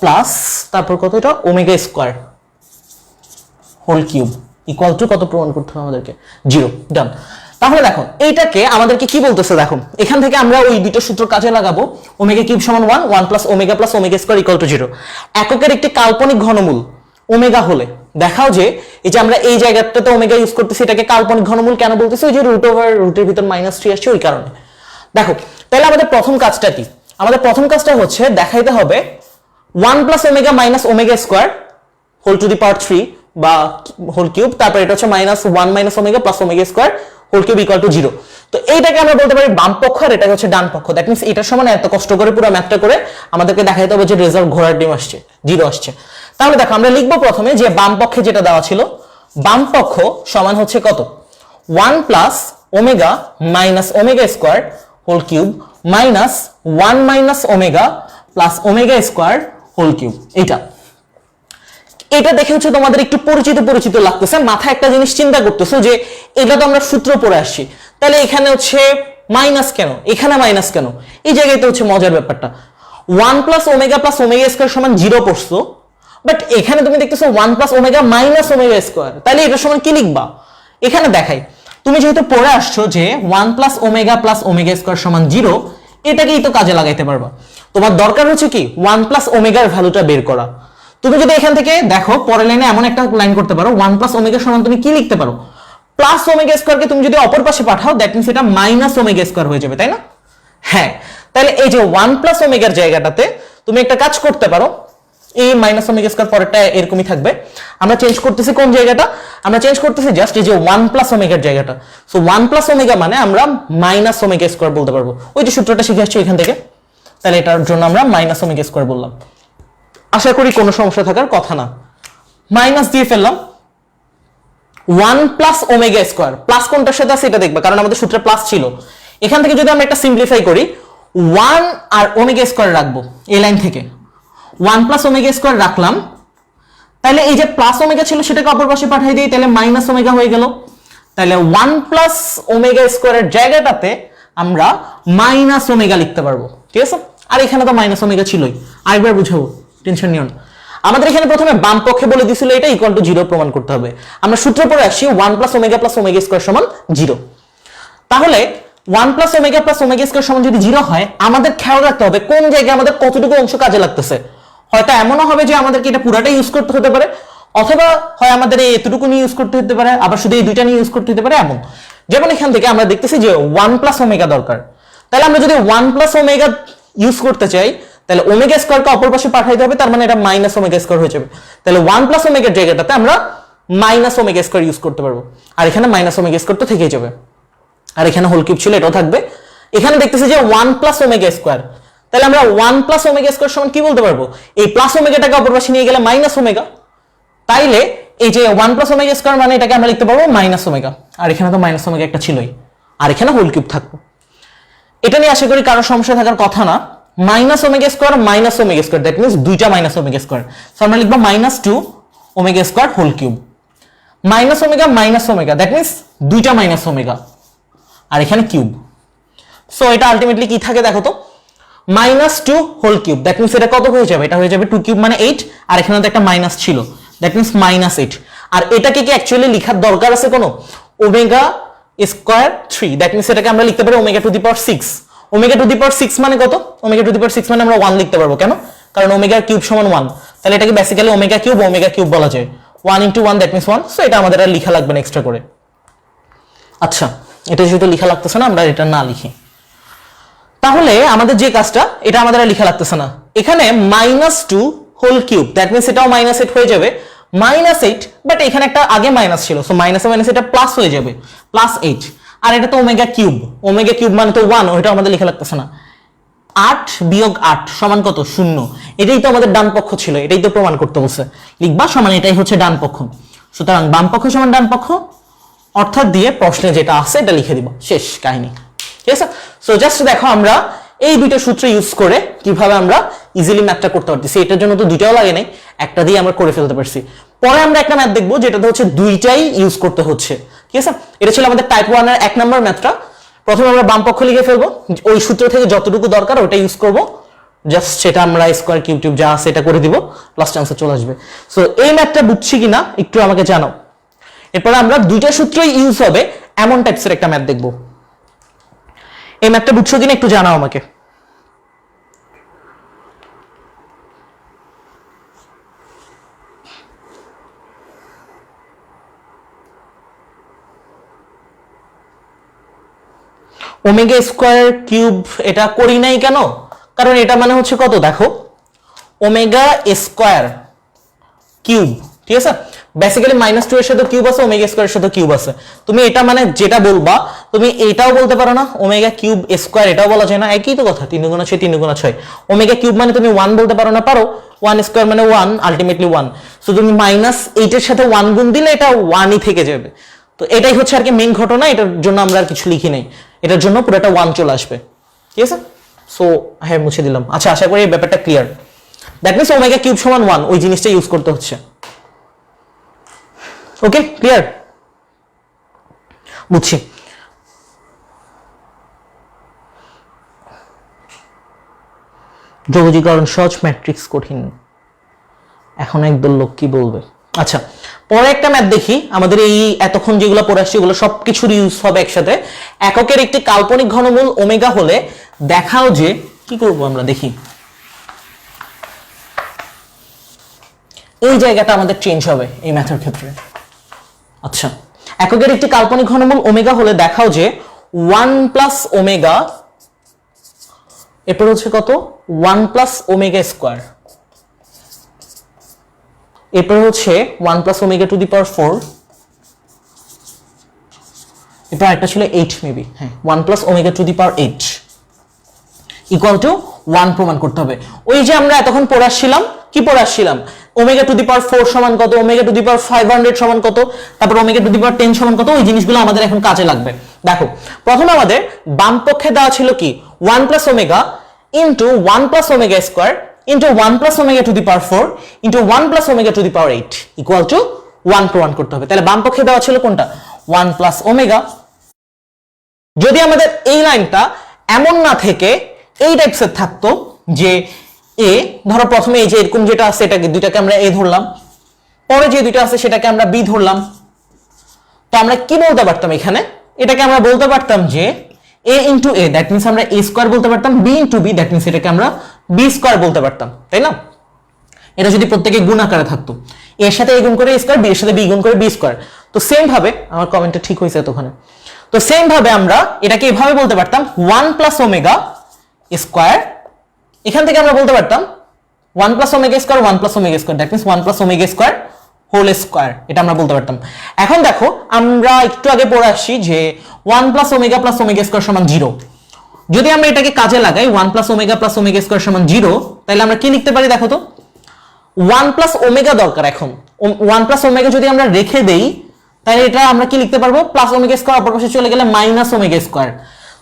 প্লাস তারপর কত এটা omega square whole cube equal to কত প্রমাণ করতে হবে আমাদেরকে? 0। ডান। তাহলে দেখো এইটাকে আমাদেরকে কি বলতেছে, দেখো এখান থেকে আমরা ওই দুটো সূত্র কাজে লাগাবো। ওমেগা কিউব সমান 1, 1 plus omega square equal to 0। এককের একটি কাল্পনিক ঘনমূল ওমেগা হলে দেখাও যে, এই যে আমরা এই জায়গাটাতে ওমেগা ইউজ করতেছি, এটাকে কাল্পনিক ঘনমূল কেন বলতেছি? ওই যে রুট ওভার রুটের ভিতর -3 আসছে ওই কারণে। দেখো তাহলে আমাদের প্রথম কাজটা কি? আমাদের প্রথম কাজটা হচ্ছে দেখাইতে হবে 1 plus omega minus omega square whole to the power 3 বা হোল কিউব, তারপর এটা হচ্ছে -1 minus omega plus omega square whole cube equal to 0। তো এইটাকে আমরা বলতে পারি বাম পক্ষ আর এটা হচ্ছে ডান পক্ষ। দ্যাট মিন্স এটার সমান এত কষ্ট করে পুরো ম্যাথটা করে আমাদেরকে দেখাইতে হবে যে রেজাল্ট ঘোড়ার ডিম আসছে, 0 আসছে। তাহলে দেখো আমরা লিখবো প্রথমে যে বাম পক্ষে যেটা দেওয়া ছিল, বাম পক্ষ সমান হচ্ছে কত, 1 plus omega minus omega square whole cube minus 1 minus omega plus omega square whole cube. এটা দেখে হচ্ছে তোমাদের একটু পরিচিত পরিচিত লাগতেছে, মাথায় একটা জিনিস চিন্তা করতেছো যে এটা তো আমরা সূত্র পড়ে আসছি, তাহলে এখানে হচ্ছে মাইনাস কেন, এখানে মাইনাস কেন, এই জায়গায় তো হচ্ছে মজার ব্যাপারটা 1 প্লাস ওমেগা স্কোয়ার সমান 0 পড়ছো, বাট এখানে তুমি দেখতেছো 1 plus omega minus omega square, তাহলে এটার সমান কি লিখবা, এখানে দেখাই তুমি যেহেতু পড়ে আসছো যে 1 প্লাস ওমেগা স্কোয়ার সমান 0, এটাকেই তো কাজে লাগাইতে পারবা। তোমার দরকার হচ্ছে কি 1 প্লাস ওমেগার ভ্যালুটা বের করা। তুমি যদি এখান থেকে দেখো পরের লাইনে এমন একটা লাইন করতে পারো 1 প্লাস ওমেগা সমান তুমি কি লিখতে পারো, প্লাস ওমেগা স্কোয়ারকে তুমি যদি অপর পাশে পাঠাও দ্যাট মিন্স এটা মাইনাস ওমেগা স্কোয়ার হয়ে যাবে, তাই না? হ্যাঁ, তাহলে এই যে 1 প্লাস ওমেগার জায়গাটাতে তুমি একটা কাজ করতে পারো, এই মাইনাস ওমেগা স্কোয়ার পরেরটা এরকমই থাকবে, আমরা চেঞ্জ করতেছি কোন জায়গাটা, আমরা চেঞ্জ করতেছি জাস্ট এই যে 1 প্লাস ওমেগার জায়গাটা। সো 1 প্লাস ওমেগা মানে আমরা মাইনাস ওমেগা স্কোয়ার বলতে পারবো, ওই যে সূত্রটা শিখে আসছি এখান থেকে, তাহলে এটার জন্য আমরা মাইনাস ওমেগা স্কোয়ার বললাম। আশা করি কোনো সমস্যা থাকার কথা না। মাইনাস দিয়ে ফেললাম 1 প্লাস ওমেগা স্কোয়ার, প্লাস কোনটার সাথে আছে এটা দেখবে, কারণ আমাদের সূত্রে প্লাস ছিল। এখান থেকে যদি আমরা একটা সিম্পলিফাই করি 1 আর ওমেগা স্কোয়ার রাখবো, এই লাইন থেকে 1 প্লাস ওমেগা স্কোয়ার রাখলাম, তাহলে এই যে প্লাস ওমেগা ছিল সেটাকে অপর পাশে পাঠিয়ে দিই, তাহলে মাইনাস ওমেগা হয়ে গেল। তাহলে 1 প্লাস ওমেগা স্কোয়ারের জায়গাটাতে আমরা মাইনাস ওমেগা লিখতে পারবো, ঠিক আছে? আর এখানে তো মাইনাস ওমেগা ছিলই, আরেকবার বুঝাবো, টেনশন নিও না। আমাদের এখানে প্রথমে বাম পক্ষে বলে দিছিল এটা ইকুয়াল টু 0 প্রমাণ করতে হবে, আমরা সূত্র পড়ে আসছি 1 প্লাস ওমেগা স্কোয়ার সমান 0। তাহলে 1 প্লাস ওমেগা স্কোয়ার সমান যদি 0 হয়, আমাদের খেয়াল রাখতে হবে কোন জায়গায় আমাদের কতটুকু অংশ কাজে লাগতেছে। হয়তো এমনও হবে যে আমাদেরকে এটা পুরাটাই ইউজ করতে হতে পারে, অথবা হয় আমাদের এই এতটুকু নিয়ে ইউজ করতে হতে পারে, আবার শুধু এই দুইটা নিয়ে ইউজ করতে হতে পারে এমন। যেমন এখান থেকে আমরা দেখতেছি যে 1 প্লাস ওমেগা দরকার, তাহলে আমরা যদি 1 প্লাস ওমেগা ইউজ করতে চাই তাহলে ওমেগা স্কোয়ারকে অপর পাশে পাঠাইতে হবে, তার মানে এটা মাইনাস ওমেগা স্কোয়ার হয়ে যাবে। তাহলে 1 প্লাস ওমেগার জায়গাটাতে আমরা মাইনাস ওমেগা স্কোয়ার ইউজ করতে পারবো, আর এখানে মাইনাস ওমেগা স্কোয়ার তো থেকেই যাবে, আর এখানে হোল কিউব ছিল এটাও থাকবে। এখানে দেখতেছি যে 1 প্লাস ওমেগা স্কোয়ার, তাহলে আমরা 1 প্লাস ওমেগা স্কোয়ার সমান কি বলতে পারবো, এই প্লাস ওমেগাটাকে অপর পাশে নিয়ে গেলে মাইনাস ওমেগা, তাইলে এই যে 1 প্লাস ওমেগা স্কোয়ার মানে এটাকে আমরা লিখতে পারবো মাইনাস ওমেগা, আর এখানে তো মাইনাস ওমেগা একটা ছিলই, আর এখানে হোল কিউব থাকবো। এটা নিয়ে আশা করি কারো সমস্যা থাকার কথা না। Minus omega square that means দুইটা মাইনাস ওমেগা স্কোয়ার, সো আমরা লিখবো -2 omega square whole cube, minus omega that means দুইটা মাইনাস ওমেগা, আর এখানে কিউব। সো এটা আলটিমেটলি কি থাকে দেখো তো, -2 হোল কিউব, দ্যাট মিন্স এটা কত হয়ে যাবে, এটা হয়ে যাবে 2 কিউব মানে 8, আর এখানে তো একটা মাইনাস ছিল দ্যাট মিন্স -8। আর এটাকে কি অ্যাকচুয়ালি লেখার দরকার আছে কোনো, ওমেগা স্কোয়ার 3, দ্যাট মিন্স এটাকে আমরা লিখতে পারি omega to the power 6। Omega to the power 6 মানে কত, ওমেগা টু দি পাওয়ার 6 মানে আমরা 1 লিখতে পারবো, কেন, কারণ ওমেগা কিউব সমান 1, তাহলে এটাকে বেসিক্যালি ওমেগা কিউব বলা যায়, 1 × 1 দ্যাট মিন্স 1। সো এটা আমাদের আর লেখা লাগবে না এক্সট্রা করে। আচ্ছা, এটা যেহেতু লেখা লাগতেছে না, আমরা এটা না লিখি। তাহলে আমাদের যে কাজটা, এটা আমাদের আর লেখা লাগতেছে না, এখানে -2 হোল কিউব দ্যাট মিন্স এটাও -8 হয়ে যাবে, -8, বাট এখানে একটা আগে মাইনাস ছিল, সো মাইনাসে এটা প্লাস হয়ে যাবে +8, আর এটা তো ওমেগা কিউব মানে তো 1, ওইটা আমাদের লেখা লাগতেছে না। 8 - 8 সমান কত, 0, এটাই তো আমাদের ডান পক্ষ ছিল, এটাই তো প্রমাণ করতে বলছে, লিখবা সমান এটাই হচ্ছে ডান পক্ষ। সুতরাং বাম পক্ষ সমান ডান পক্ষ, অর্থাৎ দিয়ে প্রশ্নে যেটা আছে এটা লিখে দিব, শেষ কাহিনী, ঠিক আছে? সো জাস্ট দেখো আমরা এই দুইটা সূত্র ইউজ করে কিভাবে আমরা ইজিলি ম্যাথটা করতে পারতেছি, এটার জন্য তো দুইটাও লাগে নাই, একটা দিয়ে আমরা করে ফেলতে পারছি। পরে আমরা একটা ম্যাথ দেখবো যেটাতে হচ্ছে দুইটাই ইউজ করতে হচ্ছে, ঠিক আছে? এটা ছিল আমাদের টাইপ 1 এর 1 নম্বর ম্যাথটা। প্রথমে আমরা বাম পক্ষ লিখে ফেলবো, ওই সূত্র থেকে যতটুকু দরকার ওটা ইউজ করবো, জাস্ট সেটা আমরা স্কোয়ার কিউব যা আছে এটা করে দিব, লাস্ট আনসার চলে আসবে। সো এই ম্যাথটা বুঝছি কিনা একটু আমাকে জানাও। এরপরে আমরা দুইটা সূত্রই ইউজ হবে এমন টাইপসের একটা ম্যাথ দেখবো, এই ম্যাথটা বুঝছো কিনা একটু জানাও আমাকে। ওমেগা স্কোয়ার কিউব এটা করি নাই কেন, কারণ এটা মানে হচ্ছে কত দেখো, ওমেগা স্কোয়ার কিউব, ঠিক আছে? বেসিক্যালি -2 এর সাথে কিউব আছে, ওমেগা স্কয়ারের সাথে কিউব আছে। তুমি এটা মানে যেটা বলবা তুমি এটাও বলতে পারো না, ওমেগা কিউব স্কয়ার এটাও বলা যায় না, একই তো কথা, 3 গুণ 6 3 গুণ 6। ওমেগা কিউব মানে তুমি 1 বলতে পারো না, পারো। 1 স্কয়ার মানে 1, আলটিমেটলি 1। সো তুমি -8 এর সাথে 1 গুণ দিলে এটা 1ই থেকে যাবে। তো এটাই হচ্ছে আর কি মেইন ঘটনা, এটার জন্য আমরা আর কিছু লিখি নাই, এটার জন্য পুরোটা 1 চলে আসবে, ঠিক আছে। সো হ্যাঁ মুছে দিলাম। আচ্ছা, আশা করি এই ব্যাপারটা clear. That means omega cube সমান 1, ওই জিনিসটা ইউজ করতে হচ্ছে। ওকে, ক্লিয়ার, বুঝছি। যোগজীকরণ সহজ, ম্যাট্রিক্স কঠিন, এখন একদল লোক কি বলবে। আচ্ছা, পরে একটা ম্যাথ দেখি। আমাদের এই এতক্ষণ যেগুলো পড়ে আসছে এগুলো সবকিছুর ইউজ হবে একসাথে। এককের একটি কাল্পনিক ঘনমূল ওমেগা হলে দেখাও যে, কি করব আমরা দেখি। এই জায়গাটা আমাদের চেঞ্জ হবে এই ম্যাথের ক্ষেত্রে। আচ্ছা, এককের একটি কাল্পনিক ঘনমূল ওমেগা হলে দেখাও যে 1 প্লাস ওমেগা, এরপর হচ্ছে কত 1 প্লাস ওমেগা স্কয়ার, এরপর হচ্ছে 1 plus omega to the power 4, এরপর একটা ছিল 8 মেবি, হ্যাঁ 1 plus omega to the power 8 equal to 1 প্রমাণ করতে হবে। ওই যে আমরা এতক্ষণ পড়ে আসছিলাম, কি পড়ে আসছিলাম, ওমেগা টু দি পাওয়ার 4 সমান কত, ওমেগা টু দি পাওয়ার 500 সমান কত, তারপর ওমেগা টু দি পাওয়ার 10 সমান কত, ওই জিনিসগুলো আমাদের এখন কাজে লাগবে। দেখো, প্রথমে আমাদের বাম পক্ষে দেওয়া ছিল কি 1 plus omega into 1 plus omega square into 1 plus omega to the power 4 into 1 plus omega to the power 8 equal to 1 প্রমাণ করতে হবে। তাহলে বাম পক্ষে দেওয়া ছিল কোনটা, 1 প্লাস ওমেগা। যদি আমাদের এই লাইনটা এমন না থেকে এই টাইপসের থাকতো যে এ, ধরো প্রথমে এই যে এরকম যেটা আছে এটাকে দুইটাকে আমরা এ ধরলাম, পরে যে দুইটা আছে সেটাকে আমরা বি ধরলাম, তো আমরা কি বলতে পারতাম এখানে, এটাকে আমরা বলতে পারতাম যে a into A, that means আমরা এ স্কোয়ার বলতে পারতাম, B into B, that means এটাকে আমরা বি স্কোয়ার বলতে পারতাম, তাই না। এটা যদি প্রত্যেকে গুণ আকারে থাকতো, এর সাথে এ গুণ করে এ স্কোয়ার, বি এর সাথে বি গুণ করে বি স্কোয়ার। তো সেম ভাবে, আমার কমেন্টটা ঠিক হয়েছে এতক্ষণে, তো সেম ভাবে আমরা এটাকে এভাবে বলতে পারতাম 1 প্লাস ওমেগা স্কোয়ার, এখান থেকে আমরা বলতে পারতাম 1 plus omega square 1 plus omega square, that means 1 plus omega square whole square, এটা আমরা বলতে পারতাম। এখন দেখো, আমরা একটু আগে পড়ে আসছি যে 1 প্লাস ওমেগা স্কোয়ার সমান 0। যদি আমরা এটাকে কাজে লাগাই 1 প্লাস ওমেগা স্কোয়ার সমান 0, তাহলে আমরা কি লিখতে পারি দেখো তো, 1 প্লাস ওমেগা দরকার। এখন 1 প্লাস ওমেগা যদি আমরা রেখে দেই তাহলে এটা আমরা কি লিখতে পারবো, প্লাস ওমেগা স্কোয়ার অপর পাশে চলে গেলে মাইনাস ওমেগা স্কোয়ার,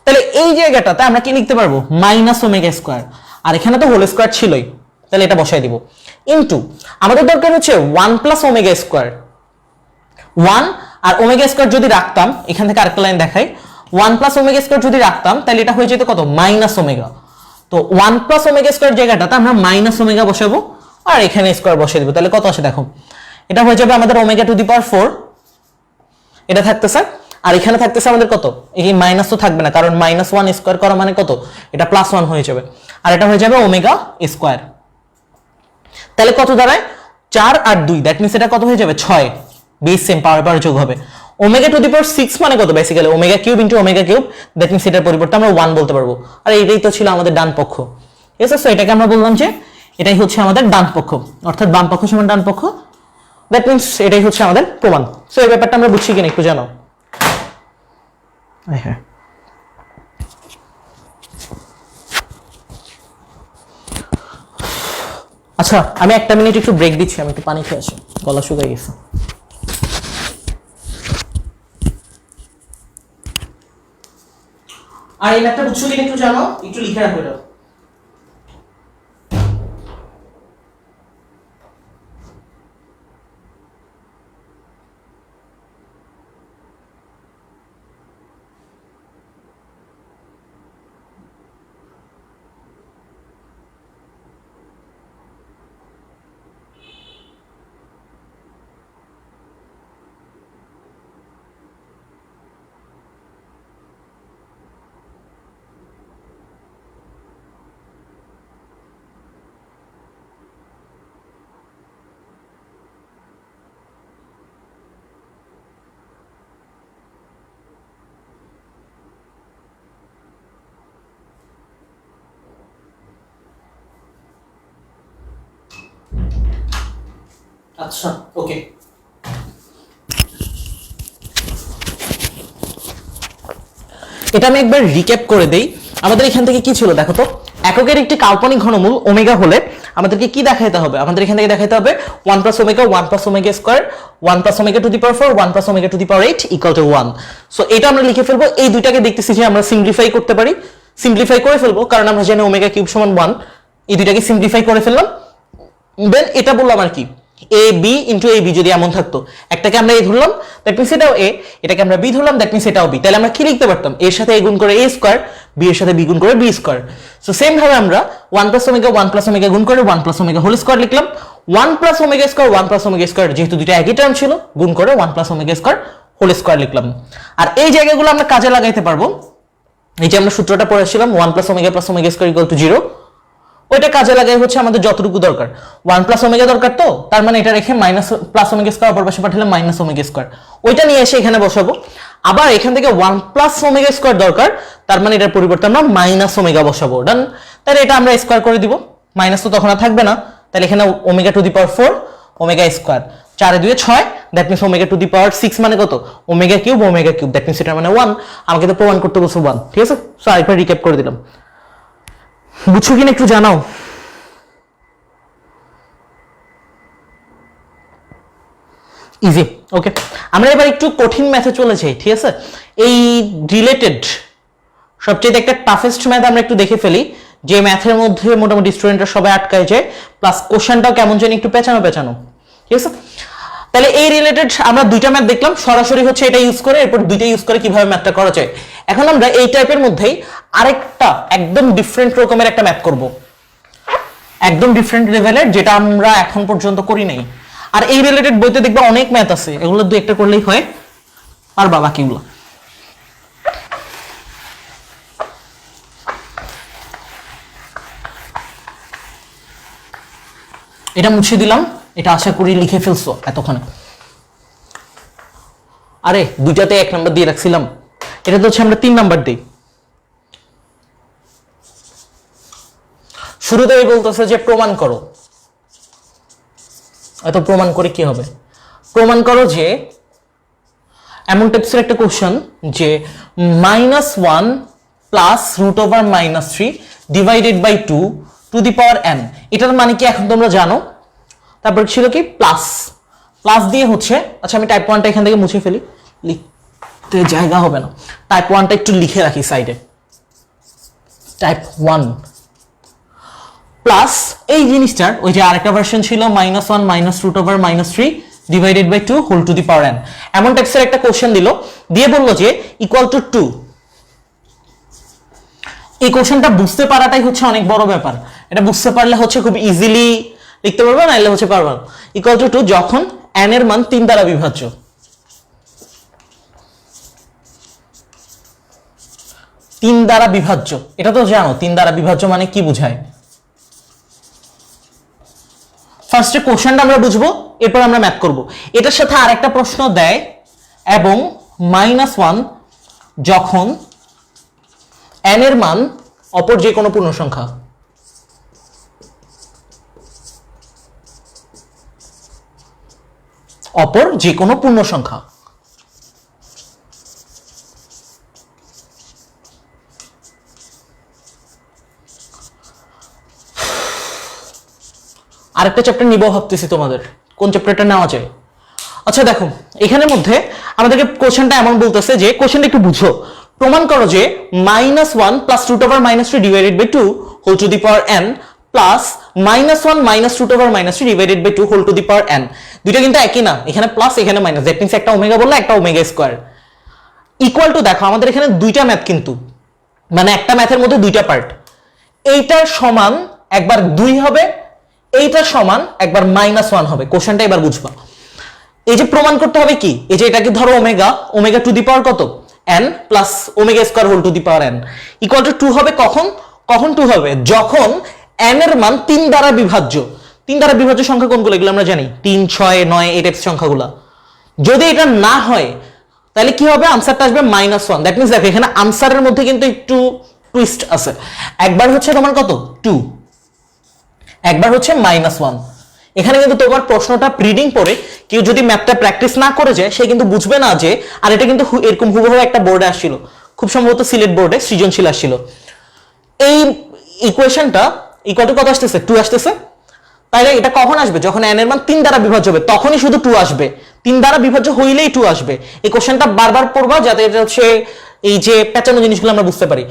তাহলে এই জায়গাটাতে আমরা কি লিখতে পারবো, মাইনাস ওমেগা স্কোয়ার, আর এখানে তো হোল স্কোয়ার ছিলই, তাহলে এটা বসাই দিব ইনটু আমাদের দরকার হচ্ছে 1 প্লাস ওমেগা স্কোয়ার, 1 আর ওমেগা স্কোয়ার যদি রাখতাম, এখান থেকে আরেকটা লাইন দেখাই, 1 প্লাস ওমেগা স্কোয়ার যদি রাখতাম তাহলে এটা হয়ে যেত কত, মাইনাস ওমেগা। তো 1 প্লাস ওমেগা স্কোয়ার জায়গাটাতে আমরা মাইনাস ওমেগা বসাবো আর এখানে স্কোয়ার বসিয়ে দেবো, তাহলে কত আসে দেখো, এটা হয়ে যাবে আমাদের ওমেগা টু দি পাওয়ার 4, এটা থাকতেছে, আর এখানে থাকতেছে আমাদের কত, এই মাইনাস তো থাকবে না কারণ -1 স্কোয়ার করা মানে কত, এটা +1 হয়ে যাবে, আর এটা হয়ে যাবে ওমেগা স্কোয়ার। তাহলে কত দাঁড়ায়, 4 আর 2, দ্যাট মিনস এটা কত হয়ে যাবে 6, বেস সেম, পাওয়ার যোগ হবে। ওমেগা টু দি পাওয়ার 6 মানে কত, basically omega cube into omega cube, that means এটার পরিবর্তে আমরা 1 বলতে পারবো, আর এটাই তো ছিল আমাদের ডান পক্ষ। ঠিক আছে, সো এটাকে আমরা বললাম যে এটাই হচ্ছে আমাদের ডান পক্ষ, অর্থাৎ বাম পক্ষ সমান ডান পক্ষ, দ্যাট মিনস এটাই হচ্ছে আমাদের প্রমাণ। সো এই ব্যাপারটা আমরা বুঝছি কিনা একটু জানো। হ্যাঁ, আচ্ছা আমি 1 মিনিট একটু ব্রেক দিচ্ছি, আমি একটু পানি খেয়ে আসি, গলা শুকিয়ে গেছে। আর এই ম্যাথটা বুঝছো কিনা একটু জানো, একটু লিখে রাখো এটা। আচ্ছা ওকে, এটা আমি একবার রিক্যাপ করে দেই। আমাদের এখান থেকে কি ছিল দেখো তো, এককের একটি কাল্পনিক ঘনমূল ওমেগা হলে আমাদেরকে কি দেখাইতে হবে, আমাদের এখান থেকে দেখাইতে হবে 1 plus omega 1 plus omega square 1 plus omega to the power 4 1 plus omega to the power 8 equal to 1। So এটা আমরা লিখে ফেলবো। এই দুইটাকে দেখতেছি যে আমরা সিম্পলিফাই করতে পারি, সিম্পলিফাই করে ফেলবো, কারণ আমরা জানি ওমেগা কিউব সমান 1। এই দুইটাকে সিম্পলিফাই করে ফেললাম। দেন এটা বললাম আর কি, A B into A B যদি এমন থাকতো, একটাকে আমরা এ ধরলাম দ্যাট মিনস এটাও এ, এটাকে আমরা বি ধরলাম দ্যাট মিনস এটাও বি, তাহলে আমরা কি লিখতে পারতাম, এর সাথে এ গুণ করে এ স্কয়ার, বি এর সাথে বি গুণ করে বি স্কয়ার। সো সেম ভাবে আমরা 1 প্লাস ওমেগা গুণ করে 1 প্লাস ওমেগা হোল স্কয়ার লিখলাম। 1 plus omega square 1 plus omega square যেহেতু দুটো একই টার্ম ছিল, গুণ করে 1 plus omega square whole square লিখলাম। আর এই জায়গাগুলো আমরা কাজে লাগাইতে পারবো। এই যে আমরা সূত্রটা পড়েছিলাম 1 plus omega square equal to 0, ওইটা কাজে লাগাই হচ্ছে আমাদের যতটুকু দরকার। 1 প্লাস ওমেগা দরকার, তো তার মানে এটা রেখে মাইনাস প্লাস ওমেগা স্কয়ার অপর পাশে পাঠালাম মাইনাস ওমেগা স্কয়ার, ওইটা নিয়ে এসে এখানে বসাবো। আবার এখান থেকে 1 প্লাস ওমেগা স্কয়ার দরকার, তার মানে এটার পরিবর্তে আমরা মাইনাস ওমেগা বসাবো। ডান। তাহলে এটা আমরা স্কয়ার করে দিব, মাইনাস তো তখন আর থাকবে না, তাহলে এখানে omega to the power 4 omega square, 4 এ 2 এ 6, that means omega to the power 6 মানে কত, ওমেগা কিউব দ্যাট মিন্স এটা মানে 1। আমাকে তো প্রমাণ করতে বলছো 1, ঠিক আছে। সো আরেকবার রিক্যাপ করে দিলাম, বুঝছো কিনা একটু জানাও। ইজি, ওকে। আমরা এবার একটু কঠিন ম্যাথে চলে যাই, ঠিক আছে। এই রিলেটেড সবচেয়ে একটা টাফেস্ট ম্যাথ আমরা একটু দেখে ফেলি, যে ম্যাথের মধ্যে মোটামুটি স্টুডেন্টরা সবাই আটকায় যায়, প্লাস কোশ্চেনটাও কেমন জানি একটু পেঁচানো, ঠিক আছে। তাহলে এই রিলেটেড আমরা দুইটা ম্যাথ দেখলাম, সরাসরি হচ্ছে এটা ইউজ করে, এরপর দুইটা ইউজ করে কিভাবে ম্যাথটা করা যায়। এখন আমরা এই টাইপের মধ্যেই আরেকটা একদম ডিফারেন্ট রকমের একটা ম্যাথ করব, একদম ডিফারেন্ট লেভেলের, যেটা আমরা এখন পর্যন্ত করি নাই। আর এই রিলেটেড বইতে দেখবা অনেক ম্যাথ আছে, এগুলো দুই একটা করলেই হয়, আর বাকিগুলো এটা মুছে দিলাম। এটা আশা করি লিখে ফেলছো এতক্ষণে। আরে দুইটাতে 1 নাম্বার দিয়ে রাখছিলাম, এটা তো হচ্ছে আমরা 3 নাম্বার দিই। শুরুতেই বলতেছে যে প্রমাণ করো। এত প্রমাণ করে কি হবে? প্রমাণ করো যে এমন টাইপসের একটা কোশ্চেন যে -1 plus √(-3) divided by 2 to the power n, এটার মানে কি এখন তোমরা জানো। তারপর ছিল কি প্লাস, প্লাস দিয়ে হচ্ছে, আচ্ছা আমি টাইপ 1টা এখান থেকে মুছে ফেলি, লিখতে জায়গা হবে না। টাইপ 1টা একটু লিখে রাখি সাইডে, টাইপ 1 প্লাস এই জিনিসটার ওই যে আরেকটা ভার্সন ছিল -1 √(-3) divided by 2 whole to the power n। এমন টাইপসের একটা কোশ্চেন দিল, দিয়ে বললো যে ইকুয়াল টু 2। এই কোশ্চেনটা বুঝতে পারাটাই হচ্ছে অনেক বড় ব্যাপার। এটা বুঝতে পারলে হচ্ছে খুব ইজিলি লিখতে পারবে, না এলে হচ্ছে পারবে না। ইকুয়াল টু 2 যখন n এর মান 3 দ্বারা বিভাজ্য, 3 দ্বারা বিভাজ্য, এটা তো জানো 3 দ্বারা বিভাজ্য মানে কি বোঝায়। ফার্স্টে কোশ্চেনটা আমরা বুঝবো, এরপর আমরা ম্যাথ করব। এটার সাথে আরেকটা প্রশ্ন দেয়, এবং -1 যখন n এর মান অপর যে কোনো পূর্ণ সংখ্যা, অপর যে কোনো পূর্ণ সংখ্যা। আরেকটা চ্যাপ্টার নিব ভাবতেছি তোমাদের, কোন চ্যাপ্টারটা নেওয়া যায়। আচ্ছা দেখো এখানের মধ্যে আমাদেরকে কোশ্চেনটা এমন বলতেছে যে, কোশ্চেনটা একটু বুঝো। প্রমাণ করো যে -1 plus √(-3) divided by 2 whole to the power n plus -1 √(-3) divided by 2 whole to the power n, দুইটা কিন্তু একই না, এখানে প্লাস এখানে মাইনাস, দ্যাট মিন্স একটা ওমেগা বললে একটা ওমেগা স্কয়ার। ইকুয়াল টু দেখো আমাদের এখানে দুইটা ম্যাথ, কিন্তু মানে একটা ম্যাথের মধ্যে দুইটা পার্ট। এইটার সমান একবার 2 হবে, এইটার সমান একবার -1 হবে। কোশ্চেনটা এবার বুঝবা। এই যে প্রমাণ করতে হবে কি, এই যে এটাকে ধরো ওমেগা টু দি পাওয়ার কত n plus omega square whole to the power n equal to 2 হবে। কখন 2 হবে? যখন n এর মান 3 দ্বারা বিভাজ্য। 3 দ্বারা বিভাজ্য সংখ্যা কোনগুলো এগুলো আমরা জানি, 3, 6, 9 এই টাইপস সংখ্যাগুলো। যদি এটা না হয় তাহলে কি হবে? আনসারটা আসবে -1। দ্যাট মিন্স দেখো এখানে আনসারের মধ্যে কিন্তু একটু টুইস্ট আছে। একবার হচ্ছে তোমার কত 2, একবার হচ্ছে -1। এখানে কিন্তু তোমার প্রশ্নটা প্রিডিং পড়ে কেউ যদি ম্যাথটা প্র্যাকটিস না করে যায়, সে কিন্তু বুঝবে না যে আর এটা কিন্তু এরকম হুবহু একটা বোর্ডে আসছিল, খুব সম্ভবত সিলেট বোর্ডে সৃজনশীল আসছিল। এই ইকুয়েশনটা ইকুয়াল টু কত আসতেছে? 2 আসতেছে। তাইলে এটা কখন আসবে? যখন n এর মান 3 দ্বারা বিভাজ্য হবে তখনই শুধু 2 আসবে। 3 দ্বারা বিভাজ্য হইলেই 2 আসবে। এই কোশ্চেনটা বারবার পড়বা যাতে এটা হচ্ছে এই যে প্যাটার্ন জিনিসগুলো আমরা বুঝতে পারি।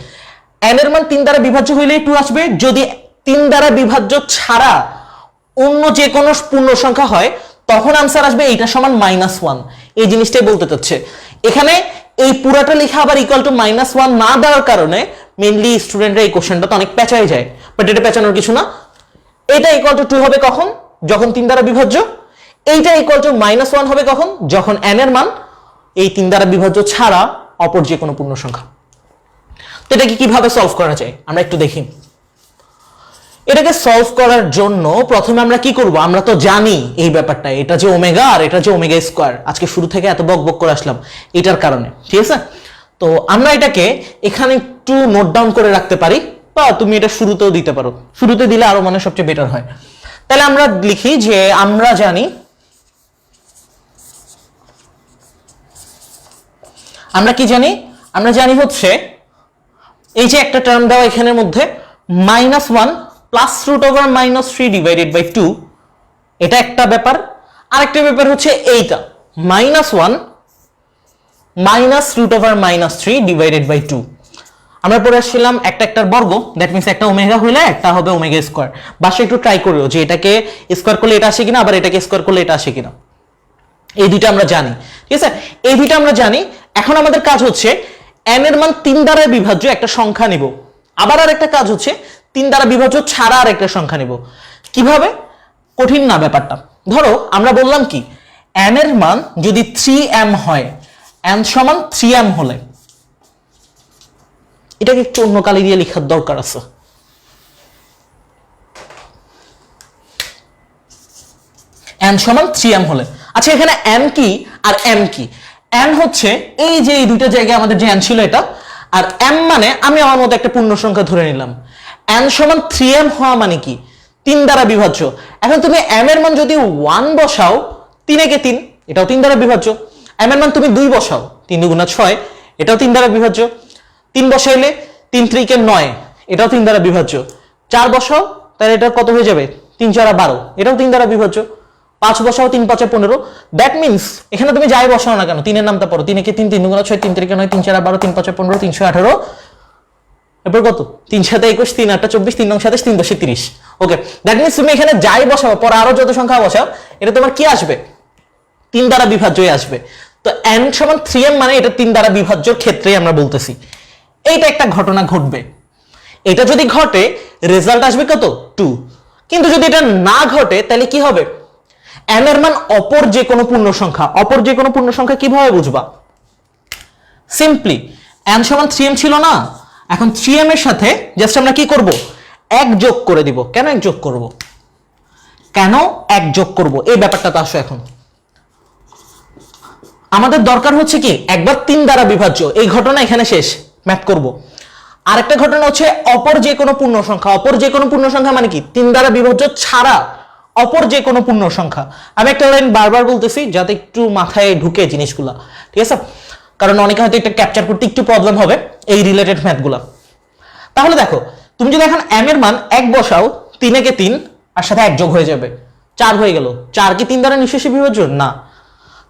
n এর মান 3 দ্বারা বিভাজ্য হইলেই 2 আসবে। যদি 3 দ্বারা বিভাজ্য ছাড়া অন্য যে কোনো পূর্ণ সংখ্যা হয় তখন आंसर আসবে এইটা সমান -1। এই জিনিসটাই বলতে চাচ্ছে। এখানে এই পুরাটা লেখা আবার ইকুয়াল টু -1 না দেওয়ার কারণে মেইনলি স্টুডেন্টরা এই কোশ্চেনটা তো অনেক পেঁচায় যায়, বাট এটা পেঁচানোর কিছু না। এটা ইকুয়াল টু 2 হবে কখন? যখন 3 দ্বারা বিভাজ্য। এইটা ইকুয়াল টু -1 হবে কখন? যখন n এর মান এই 3 দ্বারা বিভাজ্য ছাড়া অপর যে কোনো পূর্ণ সংখ্যা। তো এটাকে কিভাবে সলভ করা যায় আমরা একটু দেখি। এটাকে সলভ করার জন্য প্রথমে আমরা কি করব? আমরা তো জানি এই ব্যাপারটা, এটা যে ওমেগা আর এটা যে ওমেগা স্কয়ার। আজকে শুরু থেকে এত বক বক করে আসলাম এটার কারণে, ঠিক আছে? তো আমরা এটাকে এখানে একটু নোট ডাউন করে রাখতে পারি, বা তুমি এটা শুরুতেও দিতে পারো। শুরুতে দিলে আরো মানে সবচেয়ে বেটার হয়। তাহলে আমরা লিখি যে আমরা জানি আমরা কি জানি? আমরা জানি হচ্ছে এই যে একটা টার্ম দেওয়া এখানের মধ্যে -1 প্লাস √(-3) ডিভাইডেড বাই 2, এটা একটা ব্যাপার। আরেকটা ব্যাপার হচ্ছে এইটা -1 মাইনাস √(-3) ডিভাইডেড বাই 2। আমরা পড়ে আসছিলাম একটার বর্গ, দ্যাট মিনস একটা ওমেগা হইলে একটা হবে ওমেগা স্কয়ার। বাসে একটু ট্রাই করিও যে এটাকে স্কয়ার করলে এটা আসে কিনা, আবার এটাকে স্কয়ার করলে এটা আসে কিনা। এই দুইটা আমরা জানি, ঠিক আছে? এই দুইটা আমরা জানি। এখন আমাদের কাজ হচ্ছে n এর মান 3 দ্বারা বিভাজ্য একটা সংখ্যা নিব। আবার আরেকটা কাজ হচ্ছে 3 দ্বারা বিভাজ্য ছাড়া আরেকটা সংখ্যা নিব। কিভাবে? কঠিন না ব্যাপারটা। ধরো আমরা বললাম কি n এর মান যদি 3m হয়, n সমান 3m হলে, এটাকে একটু অন্য কালি দিয়ে লেখার দরকার আছে। n সমান 3m হলে, আচ্ছা এখানে n কি আর m কি? n হচ্ছে এই যে এই দুইটা জায়গায় আমাদের যে n ছিল এটা, আর m মানে আমি আমার মতো একটা পূর্ণ সংখ্যা ধরে নিলাম। n সমান 3m হওয়া মানে কি? 3 দ্বারা বিভাজ্য। এখন তুমি m এর মান যদি 1 বসাও, 3 একে 3, এটাও 3 দ্বারা বিভাজ্য। m এর মান তুমি 2 বসাও, 3 দুগুণা 6, এটাও 3 দ্বারা বিভাজ্য। 3 বসাইলে 3 3 কে 9, এটাও 3 দ্বারা বিভাজ্য। 4 বসাও, তাহলে এটা কত হয়ে যাবে? 3 4 12, এটাও 3 দ্বারা বিভাজ্য। 5 বসাও, 3 5 15, দ্যাট মিনস এখানে তুমি যাই বসাও না কেন 3 এর নামটা পড়ো। 3 একে 3, 3 দুগুণা 6, 3 3 কে 9, 3 4 12, 3 5 15, 3 6 18, এরপর কত? 3 7 21, 3 8 24, 3 9 27, 3 10 30। ওকে, দ্যাট মিনস তুমি এখানে যাই বসাও, পর আরো যত সংখ্যা বসাও, এটা তোমার কি আসবে? 3 দ্বারা বিভাজ্যই আসবে। তো n সমান 3m মানে এটা 3 দ্বারা বিভাজ্যর ক্ষেত্রেই আমরা বলতেছি। এইটা একটা ঘটনা ঘটবে। এটা যদি ঘটে রেজাল্ট আসবে কত? 2। কিন্তু যদি এটা না ঘটে তাহলে কি হবে? n এর মান অপর যে কোনো পূর্ণ সংখ্যা। অপর যে কোনো পূর্ণ সংখ্যা কিভাবে বুঝবা? সিম্পলি n সমান 3m ছিল না, এখন 3m এর সাথে জাস্ট আমরা কি করব? 1 যোগ করে দিব। কেন 1 যোগ করব? কেন 1 যোগ করব? এই ব্যাপারটা তো আসো। এখন আমাদের দরকার হচ্ছে কি একবার 3 দ্বারা বিভাজ্য, এই ঘটনা এখানে শেষ, ম্যাথ করব। আরেকটা ঘটনা হচ্ছে অপর যে কোনো পূর্ণ সংখ্যা। অপর যে কোনো পূর্ণ সংখ্যা মানে কি? 3 দ্বারা বিভাজ্য ছাড়া অপর যে কোনো পূর্ণ সংখ্যা। আমি একটা লাইন বারবার বলতেছি যাতে একটু মাথায় ঢুকে জিনিসগুলা, ঠিক আছে? কারণ অনেকে হয়তো এটা ক্যাপচার করতে একটু প্রবলেম হবে এই রিলেটেড ম্যাথগুলা। তাহলে দেখো, তুমি যদি এখন m এর মান 1 বসাও, 3 একে 3 আর সাথে 1 যোগ হয়ে যাবে, 4 হয়ে গেল। 4 কি 3 দ্বারা নিঃশেষে বিভাজ্য? না।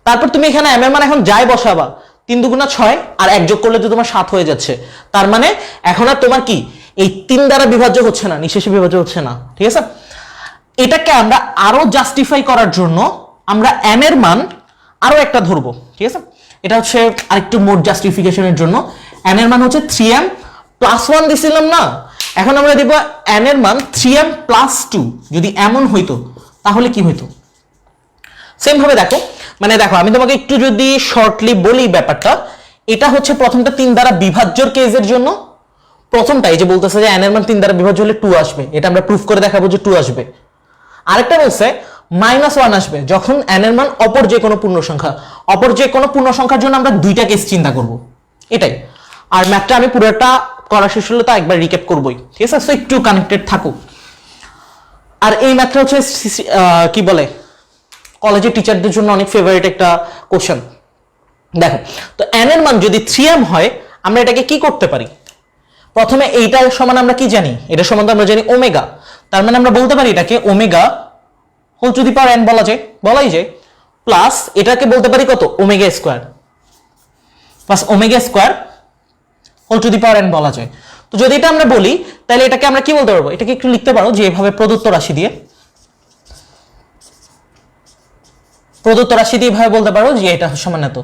তারপর তুমি এখানে m এর মান এখন যাই বসাবা, 3 দুগুণা 6 আর 1 যোগ করলে তো তোমার 7 হয়ে যাচ্ছে। তার মানে এখন আর তোমার কি এই 3 দ্বারা বিভাজ্য হচ্ছে না, নিঃশেষে বিভাজ্য হচ্ছে না, ঠিক আছে? এটাকে আমরা আরো জাস্টিফাই করার জন্য আমরা m এর মান আরো একটা ধরবো, ঠিক আছে? এটা হচ্ছে আরেকটু মোর জাস্টিফিকেশনের জন্য। n এর মান হচ্ছে 3m প্লাস 1 দিছিলাম না, এখন আমরা দেব n এর মান 3m প্লাস 2। যদি এমন হইতো তাহলে কি হইতো? সেম ভাবে দেখো, মানে দেখো আমি তোমাকে একটু যদি শর্টলি বলি ব্যাপারটা, এটা হচ্ছে প্রথমটা 3 দ্বারা বিভাজ্যর কেসের জন্য। প্রথমটা এই যে বলতেছে যে n এর মান 3 দ্বারা বিভাজ্য হলে 2 আসবে, এটা আমরা প্রুফ করে দেখাবো যে 2 আসবে। আরেকটা বলছে -1 আসবে যখন n এর মান অপর যে কোনো পূর্ণ সংখ্যা। অপর যে কোনো পূর্ণ সংখ্যার জন্য আমরা দুইটা কেস চিন্তা করব, এটাই। আর ম্যাথটা আমি পুরোটা করা শেষ হলে তো একবার রিক্যাপ করবই, ঠিক আছে? সো একটু কানেক্টেড থাকুক। আর এই ম্যাথটা হচ্ছে কি বলে, কলেজের টিচারদের জন্য অনেক ফেভারিট একটা কোশ্চেন। দেখো, তো n এর মান যদি 3m হয় আমরা এটাকে কি করতে পারি, প্রথমে এইটার সমান আমরা কি জানি, এটা সমান আমরা জানি ওমেগা, তার মানে আমরা বলতে পারি এটাকে omega whole to the power n বলাই যায়, প্লাস এটাকে বলতে পারি কত, omega square plus omega square whole to the power n বলা যায়। তো যদি এটা আমরা বলি তাহলে এটাকে আমরা কি বলতে পারবো, এটাকে একটু লিখতে পারো যে এভাবে প্রদত্ত রাশি দিয়ে এভাবে বলতে পারো যে এটা সমান এত।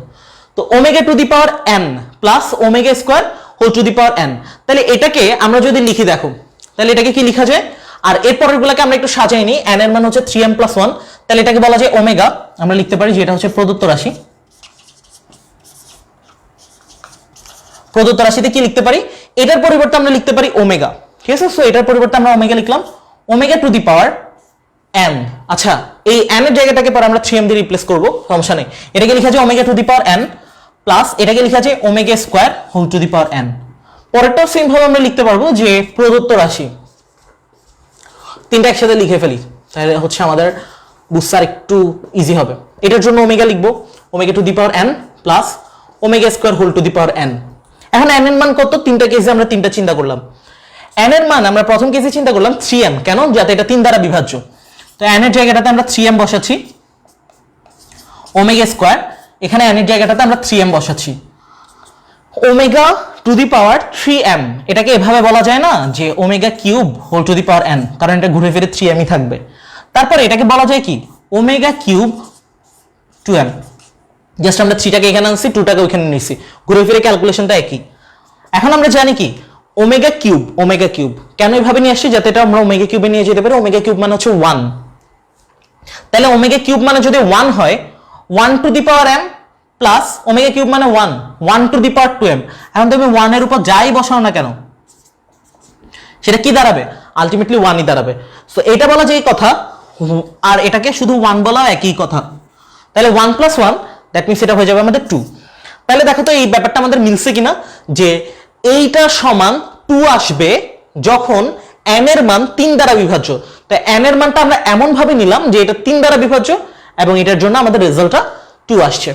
তো omega to the power n plus omega square whole to the power n, তাহলে এটাকে আমরা যদি লিখি দেখো তাহলে এটাকে কি লেখা যায়, আর এর পরের গুলাকে আমরা একটু সাজাই নিই, n এর মান হচ্ছে 3m + 1, তাহলে এটাকে বলা যায় ওমেগা, আমরা লিখতে পারি যে এটা হচ্ছে প্রদত্ত রাশিতে কি লিখতে পারি, এটার পরিবর্তে আমরা লিখতে পারি ওমেগা, ঠিক আছে। সো এটার পরিবর্তে আমরা ওমেগা লিখলাম, omega to the power n। আচ্ছা, এই n এর জায়গাটাকে পরে আমরা 3m দিয়ে রিপ্লেস করব, সমস্যা নেই। এটাকে লেখা যায় omega to the power n plus এটাকে লেখা যায় omega square whole to the power n। পরেরটাও সেম ভাবে আমরা লিখতে পারবো যে প্রদত্ত রাশি, তিনটা একসাথে লিখে ফেলি তাহলে হচ্ছে আমাদের বুঝতে আর একটু ইজি হবে। এটার জন্য ওমেগা লিখবো, omega to the power n plus omega square whole to the power n। এখন n এর মান কত, তিনটা কেসে আমরা তিনটা চিন্তা করলাম। n এর মান আমরা প্রথম কেসে চিন্তা করলাম 3m, কেন, যাতে এটা 3 দ্বারা বিভাজ্য। তো n এর জায়গাটাতে আমরা 3m বসাচ্ছি, ওমেগা স্কয়ার, এখানে n এর জায়গাটাতে আমরা 3m বসাচ্ছি, omega to the power 3m। এটাকে এভাবে বলা যায় না যে omega cube whole to the power n, কারণ এটা ঘুরে ফিরে 3m ই থাকবে। তারপরে এটাকে বলা যায় কি, ওমেগা কিউব 2m, জাস্ট আমরা 3টাকে এখানে আনছি, 2টাকে ওইখানে নিছি, ঘুরে ফিরে ক্যালকুলেশনটা একই। এখন আমরা জানি কি ওমেগা কিউব কেন এভাবে নিয়ে আসছি, যাতে এটা আমরা ওমেগা কিউবে নিয়ে যেতে পারি। ওমেগা কিউব মানে হচ্ছে 1, তাহলে ওমেগা কিউব মানে যদি 1 হয় 1 two the power m plus omega cube মানে 1 টু দি পাওয়ার 2m। এখন তুমি 1 এর উপর যাই বসাও না কেন সেটা কি দাঁড়াবে, আলটিমেটলি 1 ই দাঁড়াবে। সো এটা বলা যায় কথা, আর এটাকে শুধু 1 বলা একই কথা। তাহলে 1 + 1 দ্যাট মিন্স এটা হয়ে যাবে আমাদের 2। তাহলে দেখো তো এই ব্যাপারটা আমাদের মিলছে কিনা, যে এইটা সমান 2 আসবে যখন n এর মান 3 দ্বারা বিভাজ্য। তো n এর মানটা আমরা এমন ভাবে নিলাম যে এটা 3 দ্বারা বিভাজ্য এবং এটার জন্য আমাদের রেজাল্টটা 2 আসছে,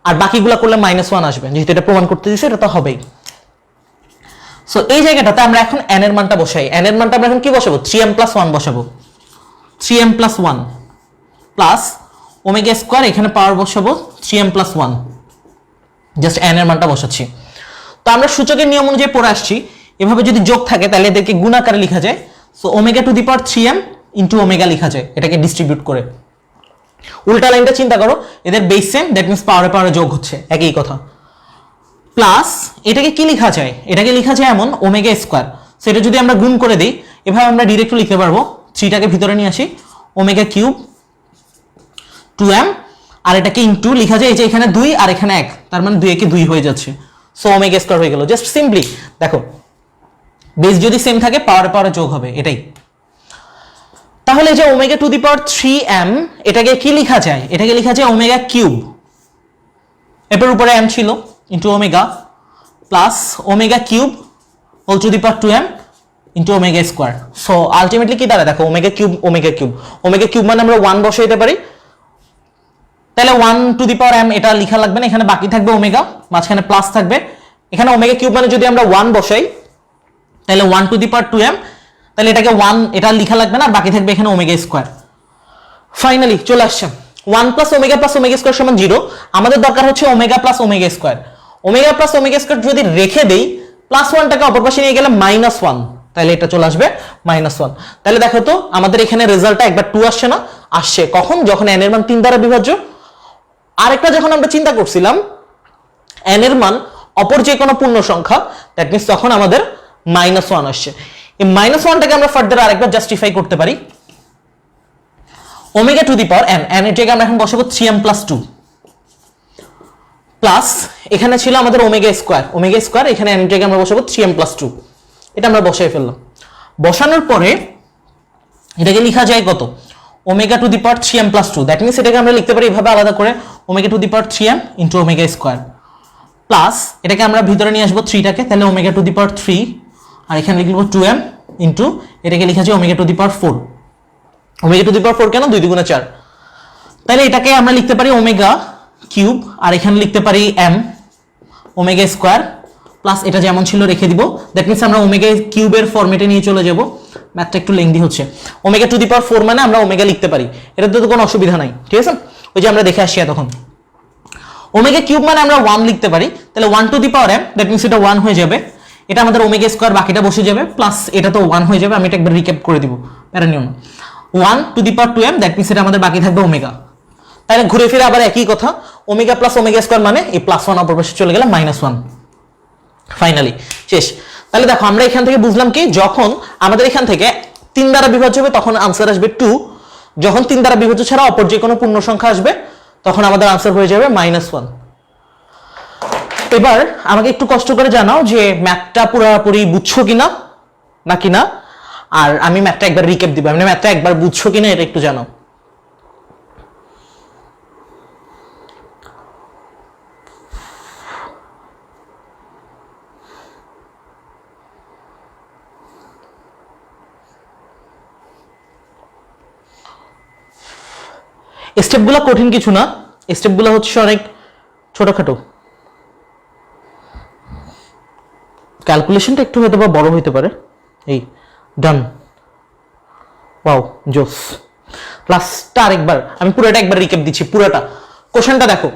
আর বাকিগুলা করলে -1 আসবে, যেহেতু এটা প্রমাণ করতে দিয়েছে এটা তো হবেই। সো এই জায়গাটাতে আমরা এখন n এর মানটা বসাই, n এর মানটা আমরা এখন কি বসাবো, 3m + 1 বসাবো, 3m + 1 প্লাস ওমেগা স্কয়ার, এখানে পাওয়ার বসাবো 3m + 1, জাস্ট n এর মানটা বসাচ্ছি। তো আমরা সূচকের নিয়ম অনুযায়ী পড়ে আসছি, এভাবে যদি যোগ থাকে তাহলে এদেরকে গুণ আকারে লেখা যায়। So omega to the power 3m into omega লেখা যায় এটাকে ডিস্ট্রিবিউট করে। উল্টা লাইনটা চিন্তা করো, এদের বেস সেম, দ্যাট মিন্স পাওয়ারে যোগ হচ্ছে, একই কথা। প্লাস এটাকে কি লেখা যায়, এটাকে লেখা যায় এমন ওমেগা স্কয়ার। সেটা যদি আমরা গুণ করে দিই এভাবে আমরা ডিরেক্ট লিখতে পারবো, 3টাকে ভিতরে নিয়ে আসি, ওমেগা কিউব 2m, আর এটাকে ইনটু লেখা যায় এই যে এখানে 2 আর এখানে 1, তার মানে 2 একে 2 হয়ে যাচ্ছে। সো ওমেগা স্কয়ার হয়ে গেল। জাস্ট সিম্পলি দেখো, বেস যদি সেম থাকে পাওয়ারে যোগ হবে, এটাই। তাহলে যে omega to the power 3m এটাকে কি লেখা যায়, এটাকে লেখা যায় ওমেগা কিউব, এরপর উপরে m ছিল into omega plus omega cube whole to the power 2m into omega square. So ultimately কি দাঁড়ায় দেখো, ওমেগা কিউব মানে আমরা 1 বসাইতে পারি, তাহলে 1 টু দি পাওয়ার m এটা লেখা লাগবে না, এখানে বাকি থাকবে ওমেগা, মাঝখানে প্লাস থাকবে। এখানে ওমেগা কিউব মানে যদি আমরা 1 বসাই তাহলে 1 টু দি পাওয়ার 2m, তাহলে এটাকে 1 এটা লেখা লাগবে না, আর বাকি থাকবে এখানে ওমেগা স্কয়ার। ফাইনালি চলে আসছে 1 + ওমেগা স্কয়ার সমান 0। আমাদের দরকার হচ্ছে omega plus omega square. Omega plus omega square যদি রেখে দেই, +1টাকে অপর পাশে নিয়ে গেলে -1, তাহলে এটা চলে আসবে -1। তাহলে দেখো তো আমাদের এখানে রেজাল্টটা একবার 2 আসছে না, আসছে কখন, যখন n এর মান 3 দ্বারা বিভাজ্য। আরেকটা যখন আমরা চিন্তা করছিলাম n এর মান অপর যে কোনো পূর্ণ সংখ্যা, দ্যাট মিন্স তখন আমাদের -1 আসছে। এই -1টাকে আমরা ফার্দার আরেকবার জাস্টিফাই করতে পারি, omega to the power n, n এর জায়গায় আমরা এখন বসাবো 3m + 2 প্লাস এখানে ছিল আমাদের ওমেগা স্কয়ার, এখানে n এর জায়গায় আমরা বসাবো 3m + 2, এটা আমরা বসাই ফেললাম। বসানোর পরে এটাকে লেখা যায় কত, omega to the power 3m + 2, that means এটাকে আমরা লিখতে পারি এভাবে আলাদা করে, omega to the power 3m into omega square plus এটাকে আমরা ভিতরে নিয়ে আসবো 3টাকে, তাহলে ওমেগা টু দি পাওয়ার 3, আর এখানে লিখব 2m ইনটু এটাকে লেখা যায় omega to the power 4। Omega to the power 4 কেন, 2 × 4, তাহলে এটাকে আমরা লিখতে পারি ওমেগা কিউব, আর এখানে লিখতে পারি m ওমেগা স্কয়ার প্লাস এটা যেমন ছিল রেখে দিব। দ্যাট মিনস আমরা ওমেগা কিউবের ফরম্যাটে নিয়ে চলে যাব। ম্যাথটা একটু লেংদি হচ্ছে। ওমেগা টু দি পাওয়ার 4 মানে আমরা ওমেগা লিখতে পারি, এটাতে তো কোনো অসুবিধা নাই, ঠিক আছে। ওই যে আমরা দেখে আসছি তখন ওমেগা কিউব মানে আমরা 1 লিখতে পারি, তাহলে 1 two the power m, that means এটা 1 হয়ে যাবে। এটা আমাদের ওমেগা স্কয়ার, বাকিটা বসে যাবে, প্লাস এটা তো 1 হয়ে যাবে। আমি এটা একবার রিক্যাপ করে দিব, প্যারা নিও না। 1 two the power 2m, that means এটা আমাদের বাকি থাকবে ওমেগা। তাহলে ঘুরে ফিরে আবার একই কথা, ওমেগা প্লাস ওমেগা স্কয়ার মানে এই +1 অপর পাশে চলে গেলে -1, ফাইনালি শেষ। তাহলে দেখো আমরা এখান থেকে বুঝলাম কি, যখন আমাদের এখান থেকে 3 দ্বারা বিভাজ্য হবে তখন আনসার আসবে 2, যখন 3 দ্বারা বিভাজ্য ছাড়া অপর যে কোনো পূর্ণ সংখ্যা আসবে তখন আমাদের আনসার হয়ে যাবে -1। এবার আমাকে একটু কষ্ট করে জানাও যে ম্যাথটা পুরোপুরি বুঝছো কিনা নাকি না, আর আমি ম্যাথটা একবার রিক্যাপ দিব, মানে ম্যাথটা একবার বুঝছো কিনা এটা একটু জানাও। স্টেপগুলো কঠিন কিছু না, স্টেপগুলো হচ্ছে অনেক ছোটখাটো, ক্যালকুলেশনটা একটু হয়তো বা বড় হইতে পারে। এই ডান, ওয়াও জোস। লাস্টটা আরেকবার আমি পুরোটা একবার রিক্যাপ দিচ্ছি, পুরোটা কোশ্চেনটা দেখো।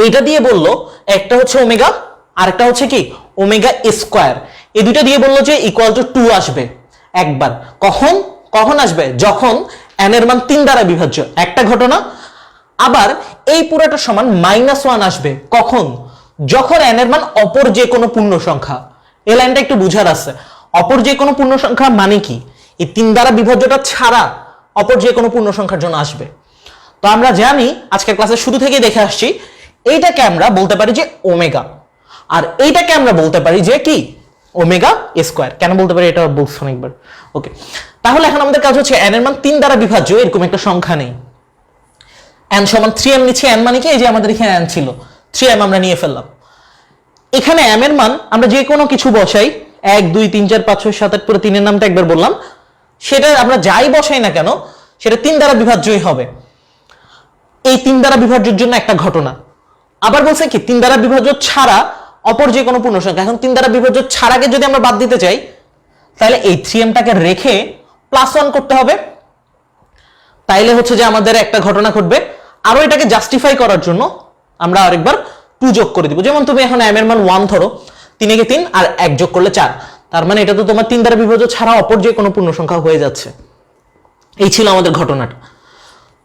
এইটা দিয়ে বললো একটা হচ্ছে ওমেগা আর একটা হচ্ছে কি ওমেগা স্কয়ার, এই দুইটা দিয়ে বললো যে ইকুয়াল টু 2 আসবে একবার। কখন কখন আসবে? যখন n এর মান 3 দ্বারা বিভাজ্য, একটা ঘটনা। আবার এই পুরোটা সমান -1 আসবে কখন? যখন n এর মান অপর যে কোনো পূর্ণ সংখ্যা। এই লাইনটা একটু বুঝার আছে, অপর যে কোনো পূর্ণ সংখ্যা মানে কি, এই 3 দ্বারা বিভাজ্যটা ছাড়া অপর যে কোনো পূর্ণ সংখ্যার জন্য আসবে। তো আমরা জানি আজকের ক্লাসের শুরু থেকে দেখে আসছি, এইটাকে আমরা বলতে পারি যে ওমেগা, আর এইটাকে আমরা বলতে পারি যে কি ওমেগা স্কয়ার। কেন বলতে পারি এটা বলছো অনেকবার, ওকে। তাহলে এখন আমাদের কাজ হচ্ছে n এর মান 3 দ্বারা বিভাজ্য এরকম একটা সংখ্যা নেই, n সমান 3m নিচ্ছে। n মানে কি, এই যে আমাদের এখানে n ছিল 3m আমরা নিয়ে ফেললাম। এখানে m এর মান আমরা যে কোনো কিছু বসাই, 1 2 3 4 5 6 7 8 পুরো 3 এর নামটা একবার বললাম, সেটা আমরা যাই বসাই না কেন সেটা 3 দ্বারা বিভাজ্যই হবে। এই 3 দ্বারা বিভাজ্যের জন্য একটা ঘটনা। আবার বলছে কি 3 দ্বারা বিভাজ্য ছাড়া অপর যে কোনো পূর্ণ সংখ্যা। এখন 3 দ্বারা বিভাজ্য ছাড়াকে যদি আমরা বাদ দিতে চাই তাহলে এই 3mটাকে রেখে +1 করতে হবে, তাইলে হচ্ছে যে আমাদের একটা ঘটনা ঘটবে। আরো এটাকে জাস্টিফাই করার জন্য আমরা আরেকবার 2 যোগ করে দিব। যেমন তুমি এখন m এর মান 1 ধরো, 3 কে 3 আর 1 যোগ করলে 4, তার মানে এটা তো তোমার 3 দ্বারা বিভাজ্য ছাড়া অপর যে কোনো পূর্ণ সংখ্যা হয়ে যাচ্ছে। এই ছিল আমাদের ঘটনাটা।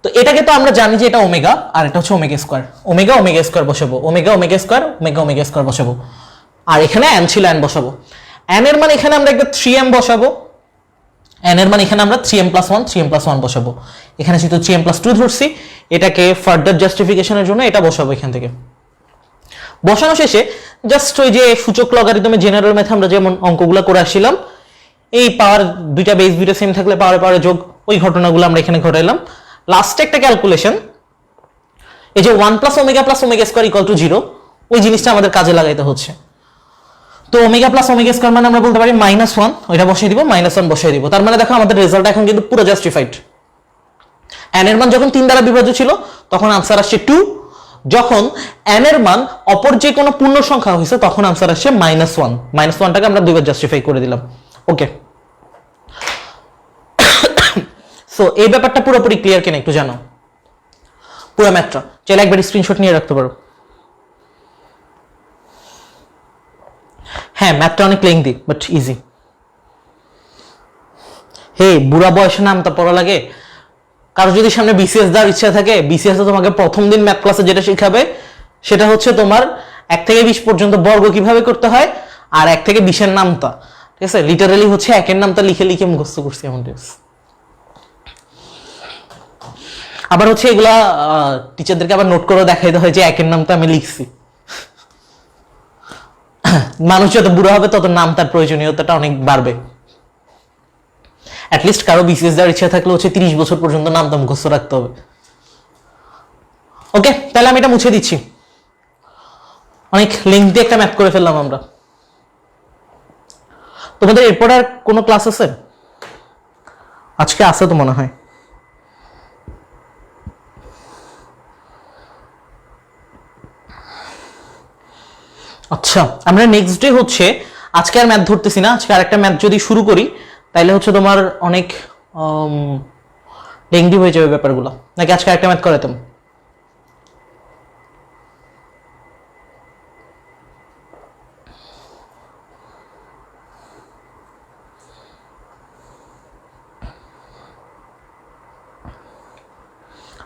তো এটাকে তো আমরা জানি যে এটা ওমেগা আর এটা হচ্ছে omega square. Omega omega square বসাবো, omega omega square, omega omega square বসাবো, আর এখানে n ছিল n বসাবো। n এর মান এখানে আমরা একটা 3m বসাবো, n এর মান এখানে আমরা 3m + 1 3m + 1 বসাবো। এখানে যেহেতু 3m + 2 ধরছি, এটাকে ফার্দার জাস্টিফিকেশনের জন্য এটা বসাবো এখান থেকে। বসানো শেষে জাস্ট ওই যে সূচক লগারিদমে জেনারেল ম্যাথে আমরা যেমন অঙ্কগুলো করে আসছিলাম, এই পাওয়ার দুইটা বেস দুইটা সেম থাকলে পাওয়ারে পাওয়ারে যোগ, ওই ঘটনাগুলো আমরা এখানে ঘটাইলাম। লাস্টে একটা ক্যালকুলেশন, এই যে 1 + ওমেগা + ওমেগা স্কয়ার = 0, ওই জিনিসটা আমাদের কাজে লাগাইতে হচ্ছে। তো ওমেগা + ওমেগা স্কয়ার মানে আমরা বলতে পারি -1, ওইটা বসিয়ে দিব, -1 বসিয়ে দিব। তার মানে দেখো আমাদের রেজাল্ট এখন কিন্তু পুরো জাস্টিফাইড। n এর মান যখন 3 দ্বারা বিভাজ্য ছিল তখন আনসার আসছে 2, যখন n এর মান অপর যে কোনো পূর্ণ সংখ্যা হয়েছে তখন আনসার আসছে -1। -1টাকে আমরা দুইবার জাস্টিফাই করে দিলাম, ওকে। সো এই ব্যাপারটা পুরোপুরি ক্লিয়ার কিনা একটু জানো, পুরো ম্যাথটা চাইলে একবার স্ক্রিনশট নিয়ে রাখতে পারো। হ্যাঁ ম্যাথটা অনেক লেংদি বাট ইজি। হে বুড়া বয়সে নামটা পড়া লাগে। কারো যদি সামনে বিসিএস দেওয়ার ইচ্ছা থাকে, বিসিএস তোমাকে প্রথম দিন ম্যাথ ক্লাসে যেটা শেখাবে সেটা হচ্ছে তোমার 1 থেকে 20 পর্যন্ত বর্গ কিভাবে করতে হয়, আর 1 থেকে 20 এর নামতা, ঠিক আছে। লিটারালি হচ্ছে 1 এর নামতা লিখে লিখে মুখস্থ করছি এমন টিপস। আবার হচ্ছে এগুলা টিচারদেরকে আবার নোট করে দেখাইতে হয় যে 1 এর নামটা আমি লিখছি। মানুষ যত বুড়ো হবে তত নাম তার প্রয়োজনীয়তাটা অনেক বাড়বে। অ্যাটলিস্ট কারো বিসিএস দেওয়ার ইচ্ছা থাকলে হচ্ছে 30 বছর পর্যন্ত নামটা মুখস্থ রাখতে হবে। ওকে, তাহলে আমি এটা মুছে দিচ্ছি। অনেক লিঙ্ক দিয়ে একটা ম্যাথ করে ফেললাম আমরা। তোমাদের এরপর আর কোনো ক্লাস আছে? আজকে আছে তো মনে হয়। আচ্ছা, আমরা নেক্সট ডে হচ্ছে আজকে আর ম্যাথ ধরতেছি না, আজকে আরেকটা ম্যাথ যদি শুরু করি তাহলে হচ্ছে তোমার অনেক লেংদি হয়ে যাবে ব্যাপারগুলো, নাকি আজকে আরেকটা ম্যাথ করাতাম?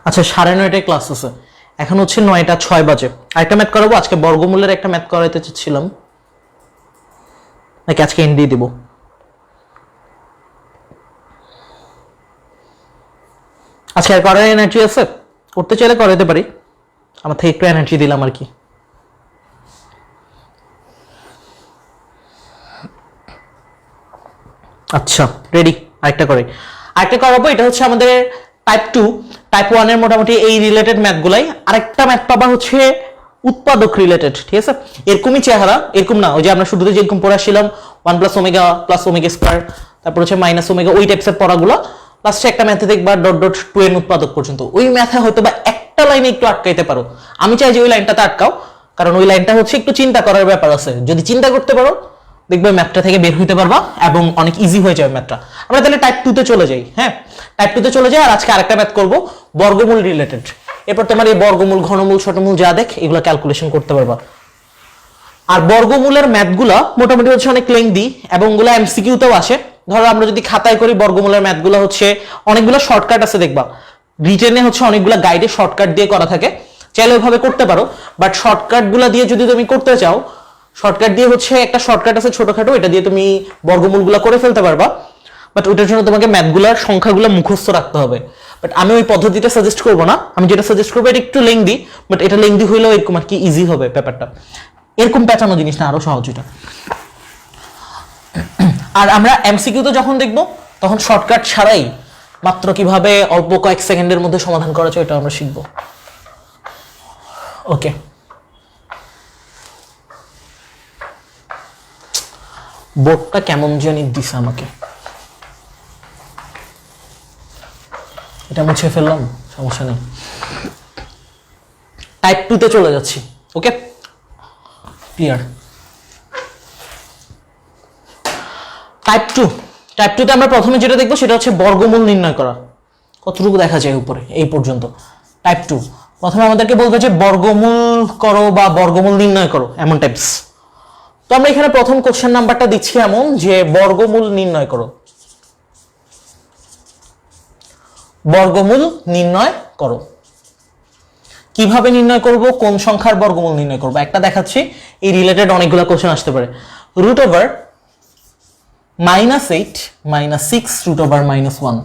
আচ্ছা, 9:30টায় ক্লাস আছে, এখন হচ্ছে 9:06 বাজে। আরেকটা ম্যাথ করাবো, আজকে বর্গমূলের একটা ম্যাথ করাইতে চাচ্ছিলাম, নাকি আজকে এন্ড দিয়ে দিব? আজকে আর করার এনার্জি আছে? করতে চাইলে করাইতে পারি, আমার থেকে একটু এনার্জি দিলাম আর কি। আচ্ছা রেডি, আরেকটা করাবো। এটা হচ্ছে আমাদের টাইপ 2, টাইপ 1 এর মোটামুটি এই রিলেটেড ম্যাথগুলাই। আরেকটা ম্যাথ পাবা হচ্ছে উৎপাদক রিলেটেড, ঠিক আছে? এরকমই চেহারা, এরকম না ওই যে আমরা শুরুতে যেরকম পড়াছিলাম 1 + ওমেগা + ওমেগা স্কয়ার, তারপর হচ্ছে মাইনাস ওমেগা, ওই টাইপসের পড়াগুলো। লাস্টে একটা ম্যাথে দেখবা ডট ডট 2n উৎপাদক পর্যন্ত। ওই ম্যাথে হয়তো বা একটা লাইনে একটু আটকাইতে পারো, আমি চাই যে ওই লাইনটাতে আটকাও, কারণ ওই লাইনটা হচ্ছে একটু চিন্তা করার ব্যাপার আছে। যদি চিন্তা করতে পারো দেখবে ম্যাথটা থেকে বের হইতে পারবা এবং অনেক ইজি হয়ে যাবে ম্যাথটা। আমরা তাহলে টাইপ 2 তে চলে যাই। হ্যাঁ, টাইপ 2 তে চলে যাই। আর আজকে আরেকটা ম্যাথ করব বর্গমূল রিলেটেড। এরপর তোমার এই বর্গমূল, ঘনমূল, ছোটমূল যা দেখ এগুলো ক্যালকুলেশন করতে পারবা। আর বর্গমূলের ম্যাথগুলো মোটামুটি হচ্ছে অনেক লেংদি এবং ওগুলো এমসিকিউতেও আসে। ধরো আমরা যদি খাতায় করি বর্গমূলের ম্যাথগুলো হচ্ছে অনেকগুলো শর্টকাট আছে দেখবা, রিটেনে হচ্ছে অনেকগুলো গাইডে শর্টকাট দিয়ে করা থাকে, চাইলে ওইভাবে করতে পারো। বাট শর্টকাটগুলো দিয়ে যদি তুমি করতে চাও, শর্টকাট দিয়ে হচ্ছে একটা শর্টকাট আছে ছোটখাটো, এটা দিয়ে তুমি বর্গমূলগুলো করে ফেলতে পারবা। বাট ওইটার জন্য তোমাকে ম্যাথগুলোর সংখ্যাগুলো মুখস্থ রাখতে হবে। বাট আমি ওই পদ্ধতিটা সাজেস্ট করবো না, আমি যেটা সাজেস্ট করবো এটা একটু লেংদি, বাট এটা লেংদি হইলেও এরকম আর কি ইজি হবে ব্যাপারটা। এরকম পেঁচানো জিনিস না, আরো সহজ এটা। আর আমরা এমসিকিউতে যখন দেখবো তখন শর্টকাট ছাড়াই মাত্র কিভাবে অল্প কয়েক সেকেন্ডের মধ্যে সমাধান করা যায় এটা আমরা শিখবো। ওকে, বোর্ডটা কেমন জানি দিছে আমাকে, এটা মুছে ফেললাম, সমস্যা নেই। টাইপ 2 তে চলে যাচ্ছি। ওকে, ক্লিয়ার। টাইপ 2 তে আমরা প্রথমে যেটা দেখবো সেটা হচ্ছে বর্গমূল নির্ণয় করা। কতটুকু দেখা যায় উপরে এই পর্যন্ত? টাইপ 2 প্রথমে আমাদেরকে বলবে যে বর্গমূল করো বা বর্গমূল নির্ণয় করো, এমন টাইপস। তো আমরা এখানে প্রথম কোশ্চেন নাম্বারটা দিচ্ছি এমন যে বর্গমূল নির্ণয় করো, বর্গমূল নির্ণয় করো। কিভাবে নির্ণয় করব, কোন সংখ্যার বর্গমূল নির্ণয় করব একটা দেখাচ্ছি। এই রিলেটেড অনেকগুলো কোশ্চেন আসতে পারে। √(-8 - 6 √(-1)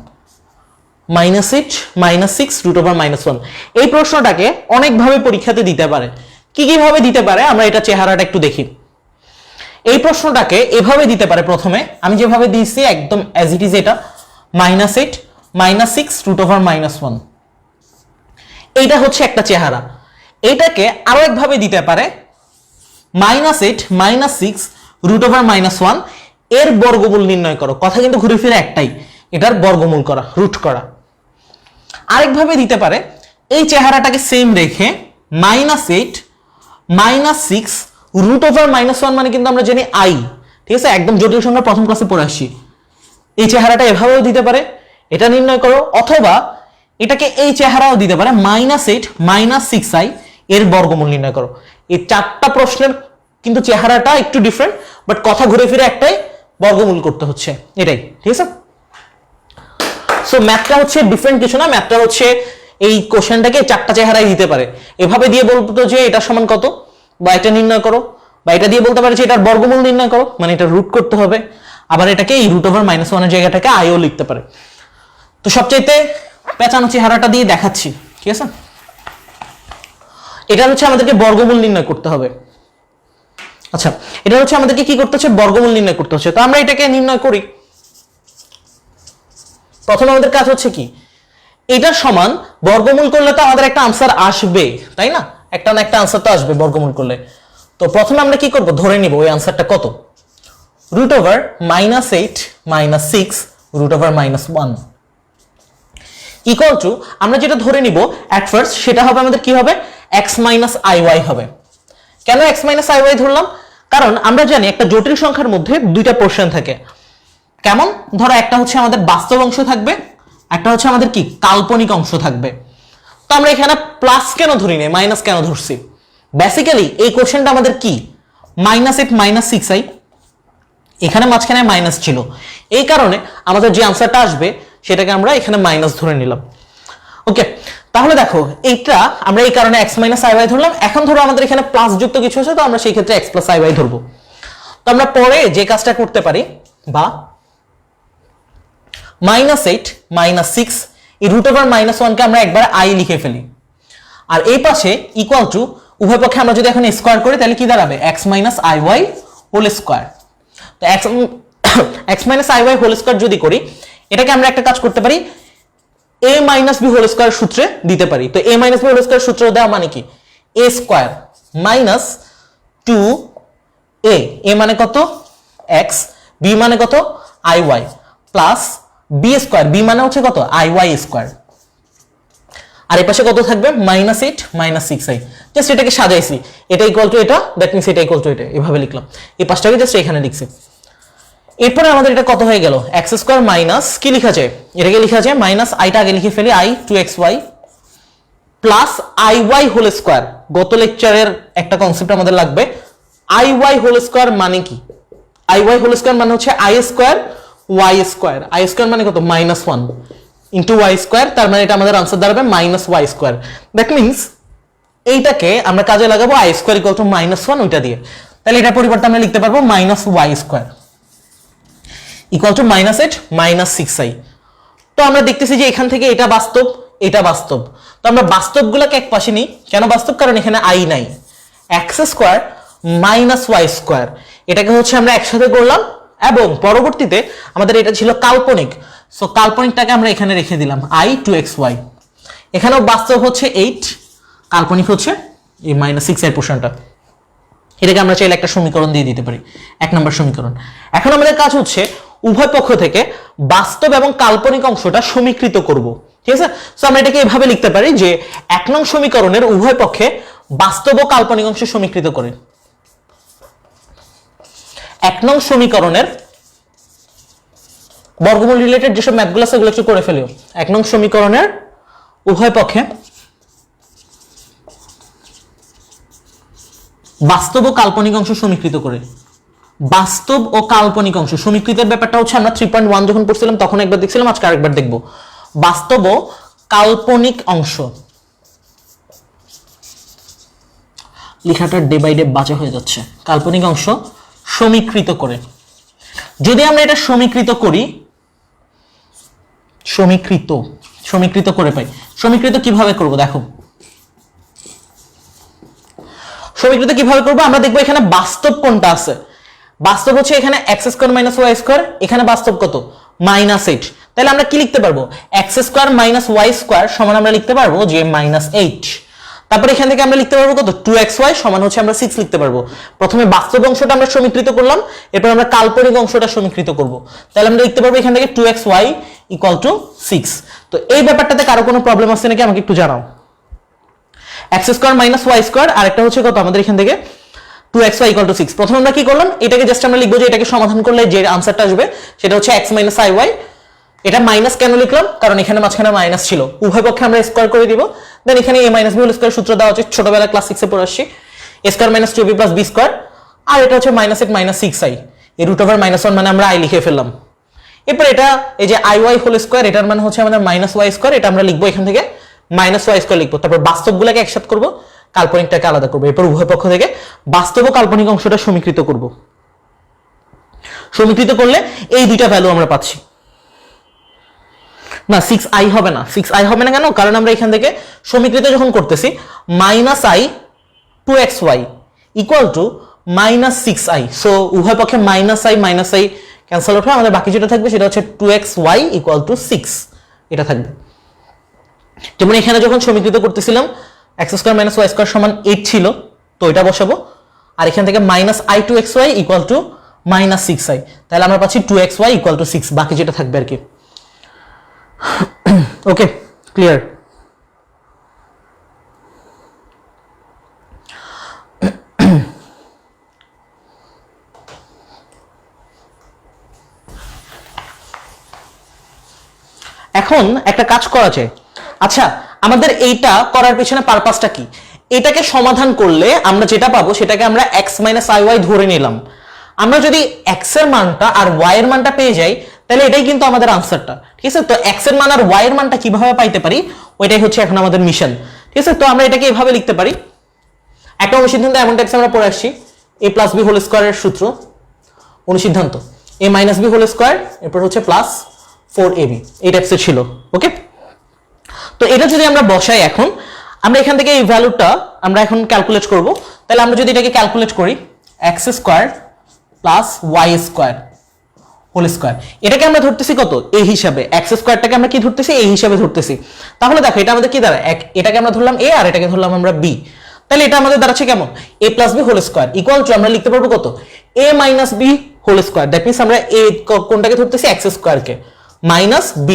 -8 - 6 √(-1) এই প্রশ্নটাকে অনেকভাবে পরীক্ষাতে দিতে পারে। কি কিভাবে দিতে পারে আমরা এটা চেহারাটা একটু দেখি। এই প্রশ্নটাকে এভাবে দিতে পারে, প্রথমে আমি যেভাবে দিয়েছি একদম অ্যাজ ইট ইজ, এটা -8 - 6 √(-1) এইটা হচ্ছে একটা চেহারা। এটাকে আরো একভাবে দিতে পারে -8 - 6 √(-1) এর বর্গমূল নির্ণয় করো। কথা কিন্তু ঘুরে ফিরে একটাই, এটার বর্গমূল করা, রুট করা। আরেকভাবে দিতে পারে এই চেহারাটাকে সেম রেখে -8 - 6 √(-1) মানে কিন্তু আমরা জানি i, ঠিক আছে? একদম জটিল সংখ্যা প্রথম ক্লাসে পড়ে আসছি। এই চেহারাটা এভাবেও দিতে পারে, এটা নির্ণয় করো। অথবা এটাকে এই চেহারাও দিতে পারে -8 - 6i এর বর্গমূল নির্ণয় করো। এই চারটা প্রশ্নের কিন্তু চেহারাটা একটু ডিফারেন্ট, বাট কথা ঘুরে ফিরে একটাই, বর্গমূল করতে হচ্ছে, এটাই, ঠিক আছে? সো ম্যাথটা হচ্ছে ডিফারেন্ট কিছু না, ম্যাথটা হচ্ছে এই কোশ্চেনটাকে চারটা চেহারায় দিতে পারে। এভাবে দিয়ে বলতো যে এটা সমান কত, বা এটা নির্ণয় করো, বা এটা দিয়ে বলতে পারে যে এটার বর্গমূল নির্ণয় করো, মানে এটা রুট করতে হবে। আবার এটাকে এই √(-1) এর জায়গাটাকে আইও লিখতে পারে। তো সবচাইতে পেঁচানো চেহারাটা দিয়ে দেখাচ্ছি, ঠিক আছে? এটা হচ্ছে আমাদেরকে বর্গমূল নির্ণয় করতে হবে। আচ্ছা, এটা হচ্ছে আমাদেরকে কি করতে হচ্ছে, বর্গমূল নির্ণয় করতে হচ্ছে। তো আমরা এটাকে নির্ণয় করি। প্রথমে আমাদের কাজ হচ্ছে কি, এটা সমান বর্গমূল করলে তো আমাদের একটা আনসার আসবে, তাই না? একটা না একটা আনসার তো আসবে বর্গমূল করলে। তো প্রথমে আমরা কি করব, ধরে নিব ওই আনসারটা কত, √(-8 - 6 √(-1) ইকুয়াল টু, আমরা যেটা ধরে নিব এট ফার্স্ট সেটা হবে আমাদের কি হবে, x - iy হবে। কেন x মাইনাস আই ওয়াই ধরলাম? কারণ আমরা জানি একটা জটিল সংখ্যার মধ্যে দুইটা পোর্শন থাকে। কেমন? ধরো একটা হচ্ছে আমাদের বাস্তব অংশ থাকবে, একটা হচ্ছে আমাদের কি কাল্পনিক অংশ থাকবে। তো আমরা এখানে প্লাস কেন ধরি না, মাইনাস কেন ধরছি? বেসিক্যালি এই কোশ্চেনটা আমাদের কি -8 -6i, এখানে মাঝখানে মাইনাস ছিল, এই কারণে আমাদের যে আনসারটা আসবে সেটাকে আমরা এখানে মাইনাস ধরে নিলাম। ওকে, তাহলে দেখো এইটা আমরা এই কারণে x মাইনাস আই ওয়াই ধরলাম। এখন ধরো আমাদের এখানে প্লাস যুক্ত কিছু আছে, তো আমরা সেই ক্ষেত্রে x প্লাস আই ওয়াই ধরবো। তো আমরা পরে যে কাজটা করতে পারি, বা -8 -6 এই √-1 কে আমরা একবার i লিখে ফেলি, আর এই পাশে ইকুয়াল টু উভয় পক্ষে আমরা যদি এখন স্কয়ার করি তাহলে কি দাঁড়াবে x minus I Y whole square. তো x minus I Y whole square যদি করি, এটাকে আমরা একটা কাজ করতে পারি, a minus B whole square সূত্রে দিতে পারি। তো a minus B whole square সূত্র দেওয়া মানে কি, a square minus 2a, a মানে কত x, b মানে কত I Y, plus b square, b মানে হচ্ছে কত আই ওয়াই স্কয়ার, আর এই পাশে কত থাকবে -8 -6i। জাস্ট এটাকে সাজাইছি, এটা ইকুয়াল টু এটা, দ্যাট মিন্স এটা ইকুয়াল টু এটা, এভাবে লিখলাম। এই পাশটাকে জাস্ট এখানে লিখছি। এরপরে আমাদের এটা কত হয়ে গেল, x স্কয়ার মাইনাস কি লেখা যায়, এটাকে লেখা যায় মাইনাস আইটা আগে লিখে ফেলি, i 2xy plus I Y whole square. গত লেকচারের একটা কনসেপ্ট আমাদের লাগবে, আই ওয়াই হোল স্কয়ার মানে কি, আই ওয়াই হোল স্কয়ার মানে হচ্ছে I square Y square, I square মানে কত -1 ইন্টু ওয়াই স্কয়ার, তার মানে এটা আমাদের আনসার দাঁড়াবে -y স্কয়ার। দ্যাট মিন্স এইটাকে আমরা কাজে লাগাবো আই স্কয়ার ইকুয়াল টু -1 ওইটা দিয়ে, তাহলে এটার পরিবর্তে আমরা লিখতে পারবো -y square equal to -8 -6i। তো আমরা দেখতেছি যে এখান থেকে এটা বাস্তব, এটা বাস্তব, তো আমরা বাস্তবগুলোকে এক পাশে নিই। কেন বাস্তব? কারণ এখানে আই নাই। x স্কয়ার -y স্কয়ার এটাকে হচ্ছে আমরা একসাথে করলাম, এবং পরবর্তীতে আমাদের এটা ছিল কাল্পনিক, সো কাল্পনিকটাকে আমরা এখানে রেখে দিলাম i 2xy। এখানেও বাস্তব হচ্ছে 8, কাল্পনিক হচ্ছে এই -6 এর পোর্শনটা। এটাকে আমরা চাইলে একটা সমীকরণ দিয়ে দিতে পারি, 1 নম্বর সমীকরণ। এখন আমাদের কাজ হচ্ছে উভয় পক্ষ থেকে বাস্তব এবং কাল্পনিক অংশটা সমীকৃত করব, ঠিক আছে? সো আমরা এটাকে এভাবে লিখতে পারি যে 1 নং সমীকরণের উভয় পক্ষে বাস্তব ও কাল্পনিক অংশ সমীকৃত করে। 1 নং সমীকরণের বর্গমূল রিলেটেড যেসব ম্যাথগুলো আছে সেগুলো একটু করে ফেলিও। 1 নং সমীকরণের উভয় পক্ষে বাস্তব ও কাল্পনিক অংশ সমীকৃত করে। বাস্তব ও কাল্পনিক অংশ সমীকৃতের ব্যাপারটা হচ্ছে আমরা 3.1 যখন পড়ছিলাম তখন একবার দেখছিলাম, আজকে আরেকবার দেখব। বাস্তব ও কাল্পনিক অংশ, লেখাটা ডে বাই ডে বাজে হয়ে যাচ্ছে। কাল্পনিক অংশ সমীকৃত করে। যদি আমরা এটা সমীকৃত করি, সমীকৃত করে পাই। সমীকৃত কিভাবে করব দেখো, সমীকৃত কিভাবে করব আমরা দেখবো এখানে বাস্তব কোনটা আছে। বাস্তব হচ্ছে এখানে x square minus Y square, এখানে বাস্তব কত -8। তাহলে আমরা কি লিখতে পারবো, x square minus Y square সমান আমরা লিখতে পারবো যে -8। তারপর এখান থেকে আমরা লিখতে পারবো কত 2xy সমান হচ্ছে আমরা 6 লিখতে পারবো। প্রথমে বাস্তব অংশটা আমরা সমীকৃত করলাম, এরপর আমরা কাল্পনিক অংশটা সমীকৃত করব। তাহলে আমরা লিখতে পারবো এখান থেকে 2xy ইকুয়াল টু 6। তো এই ব্যাপারটাতে কারো কোনো প্রবলেম আছে নাকি আমাকে একটু জানাও। x square minus Y square আর একটা হচ্ছে কত আমাদের এখান থেকে 2xy ইকুয়াল টু 6। প্রথমে আমরা কি করলাম, এটাকে জাস্ট আমরা লিখবো যে এটাকে সমাধান করলে যে আনসারটা আসবে সেটা হচ্ছে x মাইনাস আই ওয়াই। এটা মাইনাস কেন লিখলাম, কারণ এখানে মাঝখানে মাইনাস ছিল, উভয় পক্ষে আমরা স্কয়ার করে দিব। দেন এখানে a minus b whole square সূত্র দেওয়া হচ্ছে, ছোটবেলা ক্লাস 6 এ পড়ে আসছি, a square minus 2b plus b square, আর এটা হচ্ছে -8 -6i, এই √1 মানে আমরা i লিখে ফেললাম। এরপর এটা এই যে আই ওয়াই হোল স্কয়ার, এটার মানে হচ্ছে আমাদের -y স্কয়ার, এটা আমরা লিখবো এখান থেকে -y স্কয়ার লিখবো। তারপর বাস্তবগুলোকে একসাথে করব, কাল্পনিকটাকে আলাদা করব। এরপর উভয় পক্ষ থেকে বাস্তব ও কাল্পনিক অংশটা সমীকৃত করব। সমীকৃত করলে এই দুইটা ভ্যালু আমরা পাচ্ছি। না 6i হবে না, 6i হবে না কেন, কারণ আমরা এখান থেকে সমীকৃত যখন করতেছি -i 2xy equal to -6i, so উভয় পক্ষে -i ক্যান্সেল আউট হয়, আমাদের বাকি যেটা থাকবে সেটা হচ্ছে 2xy ইকুয়াল টু 6, এটা থাকবে। যেমন এখানে যখন সমীকৃত করতেছিলাম x square minus Y square সমান 8 ছিল, তো এটা বসাবো, আর এখান থেকে -i 2xy equal to -6i, তাহলে আমরা পাচ্ছি 2xy ইকুয়াল টু 6, বাকি যেটা থাকবে আর কি। ওকে, ক্লিয়ার। এখন একটা কাজ করা যায়। আচ্ছা, আমাদের এইটা করার পেছনে পারপাসটা কি? এটাকে সমাধান করলে আমরা যেটা পাবো সেটাকে আমরা x মাইনাস iy ধরে নিলাম। আমরা যদি x এর মানটা আর y এর মানটা পেয়ে যাই তাহলে এটাই কিন্তু আমাদের আনসারটা। ঠিক আছে, তো x এর মান আর y এর মানটা কিভাবে পাইতে পারি ওইটাই হচ্ছে এখন আমাদের মিশন। ঠিক আছে, তো আমরা এটাকে এভাবে লিখতে পারি। একটা অনুসিদ্ধান্ত এমন টাইপস আমরা পড়ে আসছি, a প্লাস বি হোল স্কোয়ারের সূত্র। অনুসিদ্ধান্ত a minus B whole square, এরপর হচ্ছে প্লাস 4ab, এই টাইপসের ছিল। ওকে, তো এটা যদি আমরা বসাই, এখন আমরা এখান থেকে এই ভ্যালুটা আমরা এখন ক্যালকুলেট করব। তাহলে আমরা যদি এটাকে ক্যালকুলেট করি, x square plus y square whole square, এটাকে আমরা ধরতেছি কত? a হিসাবে। x স্কোয়ারটাকে আমরা কি ধরতেছি? a হিসাবে ধরতেছি। তাহলে দেখো এটা আমাদের কি দাঁড়ায়, এটাকে আমরা ধরলাম a আর এটাকে ধরলাম আমরা b। তাহলে এটা আমাদের দাঁড়াচ্ছে কেমন? a plus B whole square equal to আমরা লিখতে পারবো কত? a minus B whole square. That means আমরা a কোনটাকে ধরতেছি? x স্কোয়ারকে, মাইনাস b,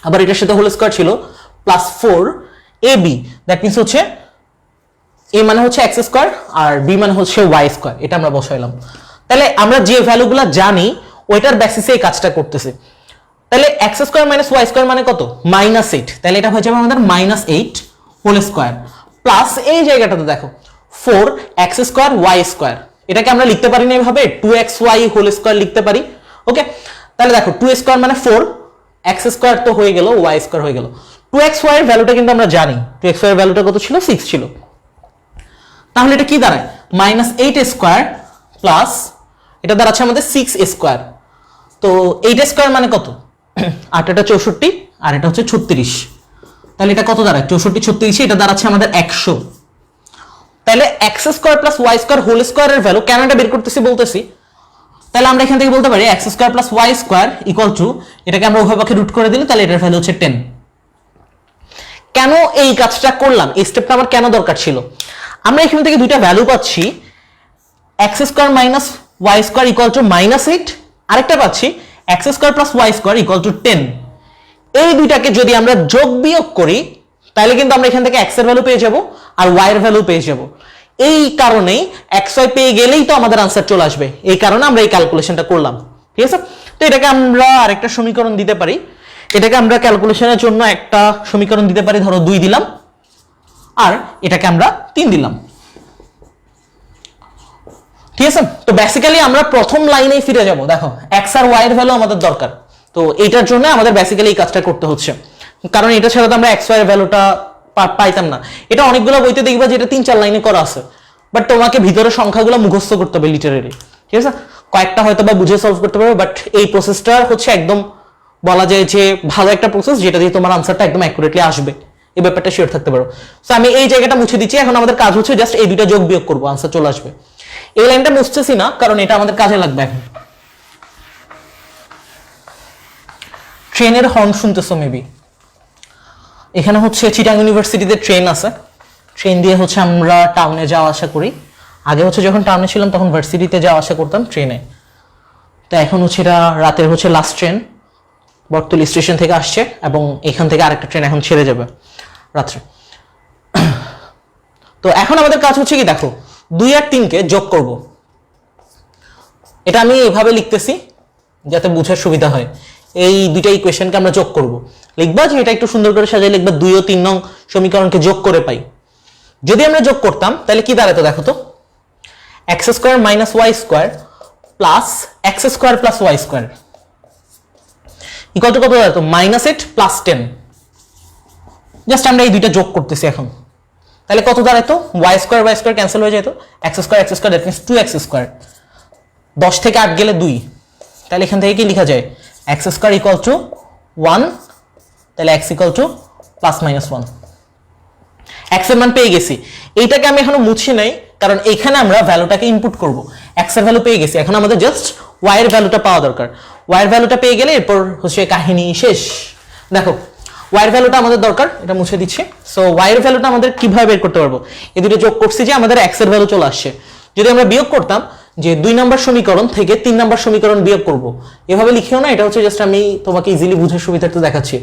আবার এটার সাথে হোল স্কোয়ার ছিল, প্লাস 4ab। দ্যাট মিনস হচ্ছে a মানে হচ্ছে x স্কোয়ার আর b মানে হচ্ছে y স্কোয়ার। এটা আমরা বসাইলাম। তাহলে আমরা যে ভ্যালুগুলো জানি ওইটার বেসিসে এই কাজটা করতেছে। তাহলে x square minus y square মানে কত? -8। তাহলে এটা হয়ে যাবে আমাদের -8 হোল স্কোয়ার, প্লাস এই জায়গাটাতে দেখো 4x স্কোয়ার y স্কোয়ার। এটাকে আমরা লিখতে পারি না এভাবে, 2xy হোল স্কোয়ার লিখতে পারি। ওকে, তাহলে দেখো 2 স্কোয়ার মানে 4, x স্কোয়ার তো হয়ে গেল, y স্কোয়ার হয়ে গেল। 2xy এর ভ্যালুটা কিন্তু আমরা জানি, 2xy এর ভ্যালুটা কত ছিল? 6 ছিল। তাহলে এটা কি দাঁড়ায়? -8 স্কোয়ার প্লাস এটা দাঁড়াচ্ছে আমাদের 6 স্কোয়ার। তো 8 স্কোয়ার মানে কত? 8 এটা 64 আর এটা হচ্ছে 36। তাহলে এটা কত দাঁড়ায়? 64 36, এটা দাঁড়াচ্ছে আমাদের 100। তাহলে x square plus y square whole স্কোয়ারের ভ্যালু কেন এটা বের করতেছি বলতেছি। তাহলে আমরা এখান থেকে বলতে পারি x square plus y square equal two, এটাকে আমরা উভয় পক্ষে রুট করে দিলে তাহলে এটার ভ্যালু হচ্ছে 10। কেন এই কাজটা করলাম? এই স্টেপটা আমার কেন দরকার ছিল? আমরা এখান থেকে দুইটা ভ্যালু পাচ্ছি, x square minus y square equal to -8, আরেকটা পাচ্ছি x square plus y square equal two 10। এই দুইটাকে যদি আমরা যোগ বিয়োগ করি তাহলে কিন্তু আমরা এখান থেকে x এর ভ্যালু পেয়ে যাব আর y এর ভ্যালু পেয়ে যাব। এই কারণেই xy পেয়ে গেলেই তো আমাদের আনসার চলে আসবে, এই কারণে আমরা এই ক্যালকুলেশনটা করলাম। ঠিক আছে, তো এটাকে আমরা আরেকটা সমীকরণ দিতে পারি। এটাকে আমরা ক্যালকুলেশনের জন্য একটা সমীকরণ দিতে পারি, ধরো 2 দিলাম আর এটাকে আমরা 3 দিলাম। ঠিক আছে, তো বেসিক্যালি আমরা প্রথম লাইনেই ফিরে যাব। দেখো x আর y এর ভ্যালু আমাদের দরকার, তো এইটার জন্য আমাদের বেসিক্যালি এই কাজটা করতে হচ্ছে, কারণ এটা ছাড়া তো আমরা x y এর ভ্যালুটা পাইতাম না। এটা অনেকগুলো বইতে দেখবা যেটা 3-4 লাইনে করা আছে, বাট তোমাকে ভিতরে সংখ্যাগুলো মুখস্থ করতে হবে লিটারেলি। ঠিক আছে, কয়েকটা হয়তো বা বুঝে সলভ করতে পারবে, বাট এই প্রসেসটা হচ্ছে একদম বলা যায় যে ভালো একটা প্রসেস, যেটা দিয়ে তোমার আনসারটা একদম অ্যাকুরেটলি আসবে, এই ব্যাপারটা শিওর থাকতে পারো। সো আমি এই জায়গাটা মুছে দিচ্ছি। এখন আমাদের কাজ হচ্ছে জাস্ট এই দুইটা যোগ বিয়োগ করবো, আনসার চলে আসবে। এই লাইনটা মুছতেছি না কারণ এটা আমাদের কাজে লাগবে এখন। ট্রেনের হর্ন শুনতেছো মেবি। এখানে হচ্ছে চিটাং ইউনিভার্সিটিতে ট্রেন আছে, ট্রেন দিয়ে হচ্ছে আমরা টাউনে যাওয়া আসা করি। আগে হচ্ছে যখন টাউনে ছিলাম তখন ভার্সিটিতে যাওয়া আসা করতাম ট্রেনে। তো এখন হচ্ছে এটা রাতের হচ্ছে লাস্ট ট্রেন, বটতলী স্টেশন থেকে আসছে এবং এখান থেকে আরেকটা ট্রেন এখন ছেড়ে যাবে রাত্রে। তো এখন আমাদের কাজ হচ্ছে কি, দেখো 2 আর 3কে যোগ করব। এটা আমি এভাবে লিখতেছি যাতে বুঝার সুবিধা হয়। এই দুইটা ইকুয়েশনকে আমরা যোগ করব। লিখবা যে এটা একটু সুন্দর করে সাজিয়ে লিখবা, 2 ও 3 নং সমীকরণকে যোগ করে পাই। যদি আমরা যোগ করতাম তাহলে কি দাঁড়াতো দেখো তো, x square minus y square plus x square plus y square equal to কত দাঁড়াতো? -8 প্লাস 10। জাস্ট আমরা এই দুইটা যোগ করতেছি এখন। তাহলে কত দাঁড়াতো? y স্কোয়ার ক্যান্সেল হয়ে যেত, x square that means 2x square. 10 থেকে 8 গেলে 2, তাহলে এখান থেকে কি লেখা যায়? x স্কোয়ার ইকুয়াল টু 1, তাহলে x equal two plus minus 1। x এর মান পেয়ে গেছি। এইটাকে আমি এখনো মুছি নাই কারণ এখানে আমরা ভ্যালুটাকে ইনপুট করব। x এর ভ্যালু পেয়ে গেছি, এখন আমাদের জাস্ট y এর ভ্যালুটা পাওয়া দরকার। y এর ভ্যালুটা পেয়ে গেলে এরপর হচ্ছে কাহিনী শেষ। দেখো y এর ভ্যালুটা আমাদের দরকার, এটা মুছে দিচ্ছি। সো y এর ভ্যালুটা আমাদের কিভাবে বের করতে পারবো? এই দুটো যোগ করছি যে আমাদের x এর ভ্যালু চলে আসছে। যদি আমরা বিয়োগ করতাম যে 2 নম্বর সমীকরণ থেকে 3 নম্বর সমীকরণ বিয়োগ করব, এভাবে লিখিও না, এটা হচ্ছে জাস্ট আমি তোমাকে ইজিলি বুঝার সুবিধার্থে দেখাচ্ছি।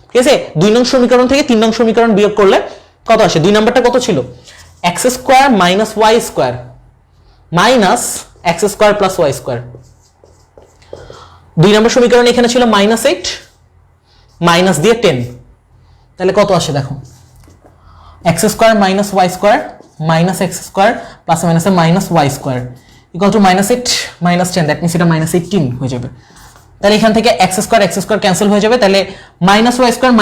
ঠিক আছে, 2 নং সমীকরণ থেকে 3 নং সমীকরণ বিয়োগ করলে কত আসে? 2 নাম্বারটা কত ছিল? x square minus y square minus x square plus y square. 2 নম্বর সমীকরণ এখানে ছিল -8 মাইনাস দিয়ে 10, তাহলে কত আসে দেখো, x square minus y square minus x square plus মাইনাসে minus y square equal to -8 -10, that means এটা -18 হয়ে যাবে। তাহলে এখান থেকে এক্স স্কোয়ার ক্যান্সেল হয়ে যাবে, তাহলে minus y square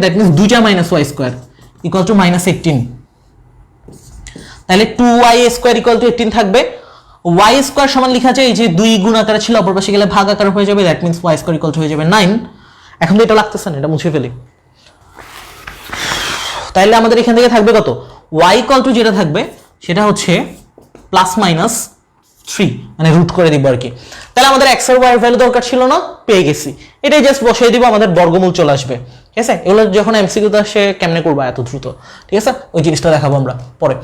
that means দুইটা minus y square equal to -18, তাহলে 2y স্কোয়ার ইকুয়াল টু 18 থাকবে। ওয়াই স্কোয়ার সমান লেখা যায় এই যে 2 গুণ আকারে ছিল, অপর পাশে গেলে ভাগ আকারে হয়ে যাবে, that means Y square equal to হয়ে যাবে 9। এখন তো এটা লাগতেছে না, এটা মুছে ফেলি। তাহলে আমাদের এখান থেকে থাকবে কত, y ইকুয়াল টু যেটা থাকবে সেটা হচ্ছে +-3, মানে রুট করে দিব আর কি। তাহলে আমাদের x এর y এর ভ্যালু দরকার ছিল না, পেয়ে গেছি, এটাই জাস্ট বসিয়ে দিব, আমাদের বর্গমূল চলে আসবে। ঠিক আছে, এগুলো যখন এমসিকিউ তে আসে কেমনে করবা এত দ্রুত, ঠিক আছে, ওই জিনিসটা দেখাবো আমরা পরে।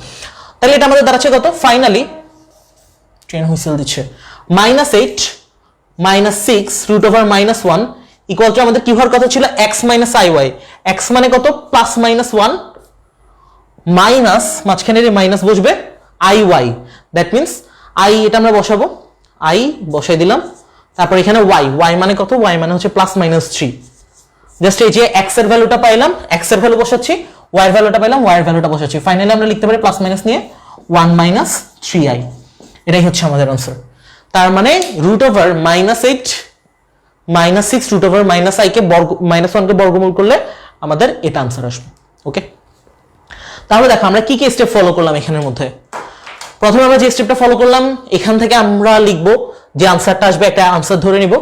তাহলে এটা আমাদের দাঁড়াচ্ছে কত, ফাইনালি ট্রেন হুইসেল দিচ্ছে, -8 -6 √(-1) ইকুয়াল টু আমাদের কি হওয়ার কথা ছিল, x - iy, x মানে কত +-1 মাইনাস মাঝখানে মাইনাস বসবে iy, দ্যাট মিনস i এটা আমরা বসাবো, i বসাই দিলাম, তারপর এখানে y মানে কত, y মানে হচ্ছে +-3, জাস্ট এই যে x এর ভ্যালুটা পাইলাম, x এর ভ্যালু বসাচ্ছি, y এর ভ্যালুটা পাইলাম, y এর ভ্যালুটা বসাচ্ছি, ফাইনালি আমরা লিখতে পারি প্লাস মাইনাস নিয়ে 1 - 3i, এটাই হচ্ছে আমাদের आंसर। তার মানে √(-8 -6 √(-i) কে -1 কে বর্গমূল করলে আমাদের এটা आंसर আসবে। ওকে, তাহলে দেখো আমরা কি কি স্টেপ ফলো করলাম এখানের মধ্যে। প্রথমে আমরা যে স্টেপটা ফলো করলাম, এখান থেকে আমরা লিখবো যে আনসারটা আসবে, একটা আনসার ধরে নিব,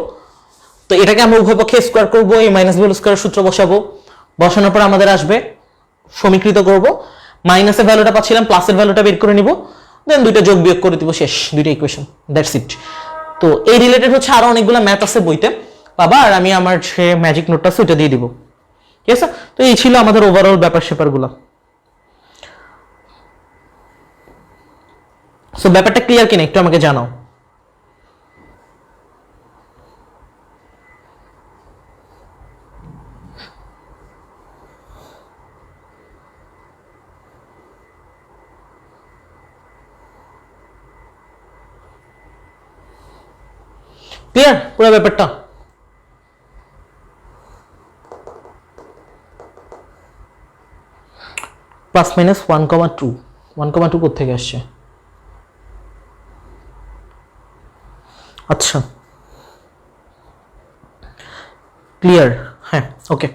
তো এটাকে আমরা উভয় পক্ষে স্কয়ার করব, a - b স্কয়ার সূত্র বসাবো, বসানোর পর আমাদের আসবে সমীকৃত করব, মাইনাসের ভ্যালুটা পাচ্ছিলাম, প্লাসের ভ্যালুটা বের করে নিব, দেন দুইটা যোগ বিয়োগ করে দিব, শেষ, দুইটা ইকুয়েশন, দ্যাটস ইট। তো এই রিলেটেড হচ্ছে আরো অনেকগুলো ম্যাথ আছে বইতে বাবা, আর আমি আমার যে ম্যাজিক নোটটা আছে ওটা দিয়ে দিব, ঠিক আছে। তো এই ছিল আমাদের ওভারঅল ব্যাপার স্যাপারগুলো। সো ব্যাপারটা ক্লিয়ার কিনা একটু আমাকে জানাও। ক্লিয়ার পুরো ব্যাপারটা? +-1,2 1,2 কোথা থেকে আসছে? আচ্ছা ক্লিয়ার, হ্যাঁ ওকে।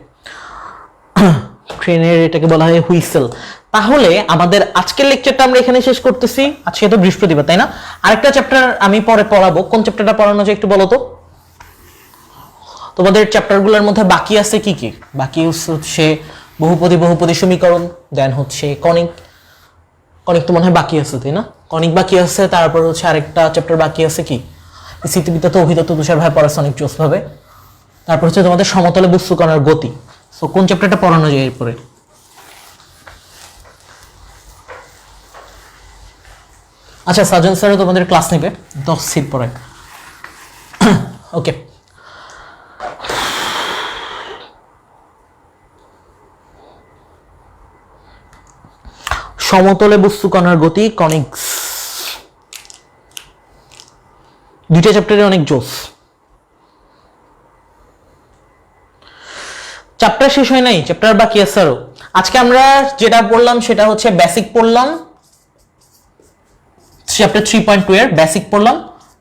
ট্রেনের এটাকে বলা হয় হুইসেল। তাহলে আমাদের আজকের লেকচারটা আমরা এখানে শেষ করতেছি। আজকে তো বৃহস্পতিবার, তাই না? আরেকটা চ্যাপ্টার আমি পরে পড়াবো। কোন চ্যাপ্টারটা পড়ানো যায় একটু বলো তো। তোমাদের চ্যাপ্টারগুলোর মধ্যে বাকি আছে কি কি? বাকি হচ্ছে বহুপদী সমীকরণ, দেন হচ্ছে কনিক তো মনে হয় বাকি আছে, তাই না? কনিক বাকি আছে, তারপর হচ্ছে আরেকটা চ্যাপ্টার বাকি আছে কি, স্থিতিবিদ্যা তো অভিদত্ত তুষার ভাই পড়াচ্ছে অনেক জোস ভাবে। তারপর হচ্ছে তোমাদের সমতলে বস্তু কণার গতি। সো কোন চ্যাপ্টারটা পড়ানো যায় এরপরে? আচ্ছা সাজন স্যারও তোমাদের ক্লাস নেবে 10 সিট পরে। ওকে, সমতলে বস্তু কণার গতি, কনিক্স, দুইটা চ্যাপ্টারে অনেক জোস। চ্যাপ্টার শেষ হয় নাই, চ্যাপ্টার বাকি আছে আরো। আজকে আমরা যেটা পড়লাম সেটা হচ্ছে বেসিক পড়লাম, চ্যাপ্টার 3.2 এর বেসিক পড়লাম,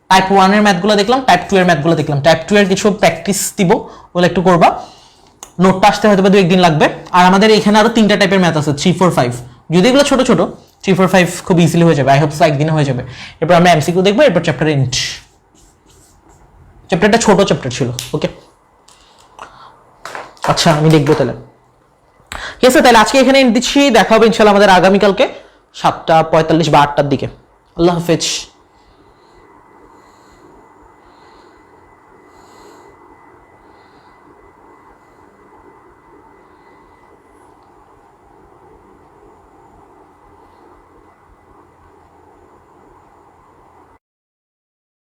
টাইপ 1 এর ম্যাথগুলো দেখলাম, টাইপ 2 এর ম্যাথগুলো দেখলাম। টাইপ 2 এর কিছু প্র্যাকটিস দিব, ওগুলো একটু করবা, নোটটা আসতে হয়তো বা 2-1 দিন লাগবে। আর আমাদের এখানে আরো 3টা টাইপের ম্যাথ আছে, 3, 4, 5, যদি এগুলো ছোট ছোট 3, 4, 5 খুব ইজিলি হয়ে যাবে, আই হোপ সো একদিনে হয়ে যাবে। এরপর আমরা এমসিকিউ দেখবো, এরপর চ্যাপ্টার এন্ড। চ্যাপ্টারটা ছোট চ্যাপ্টার ছিল, ওকে। আচ্ছা আমি দেখবো তাহলে, ঠিক আছে। তাহলে আজকে এখানে এন্ড দিচ্ছি, দেখা হবে ইনশাআল্লাহ আমাদের আগামীকালকে 7:45 বা 8টার দিকে। আল্লাহ হাফেজ।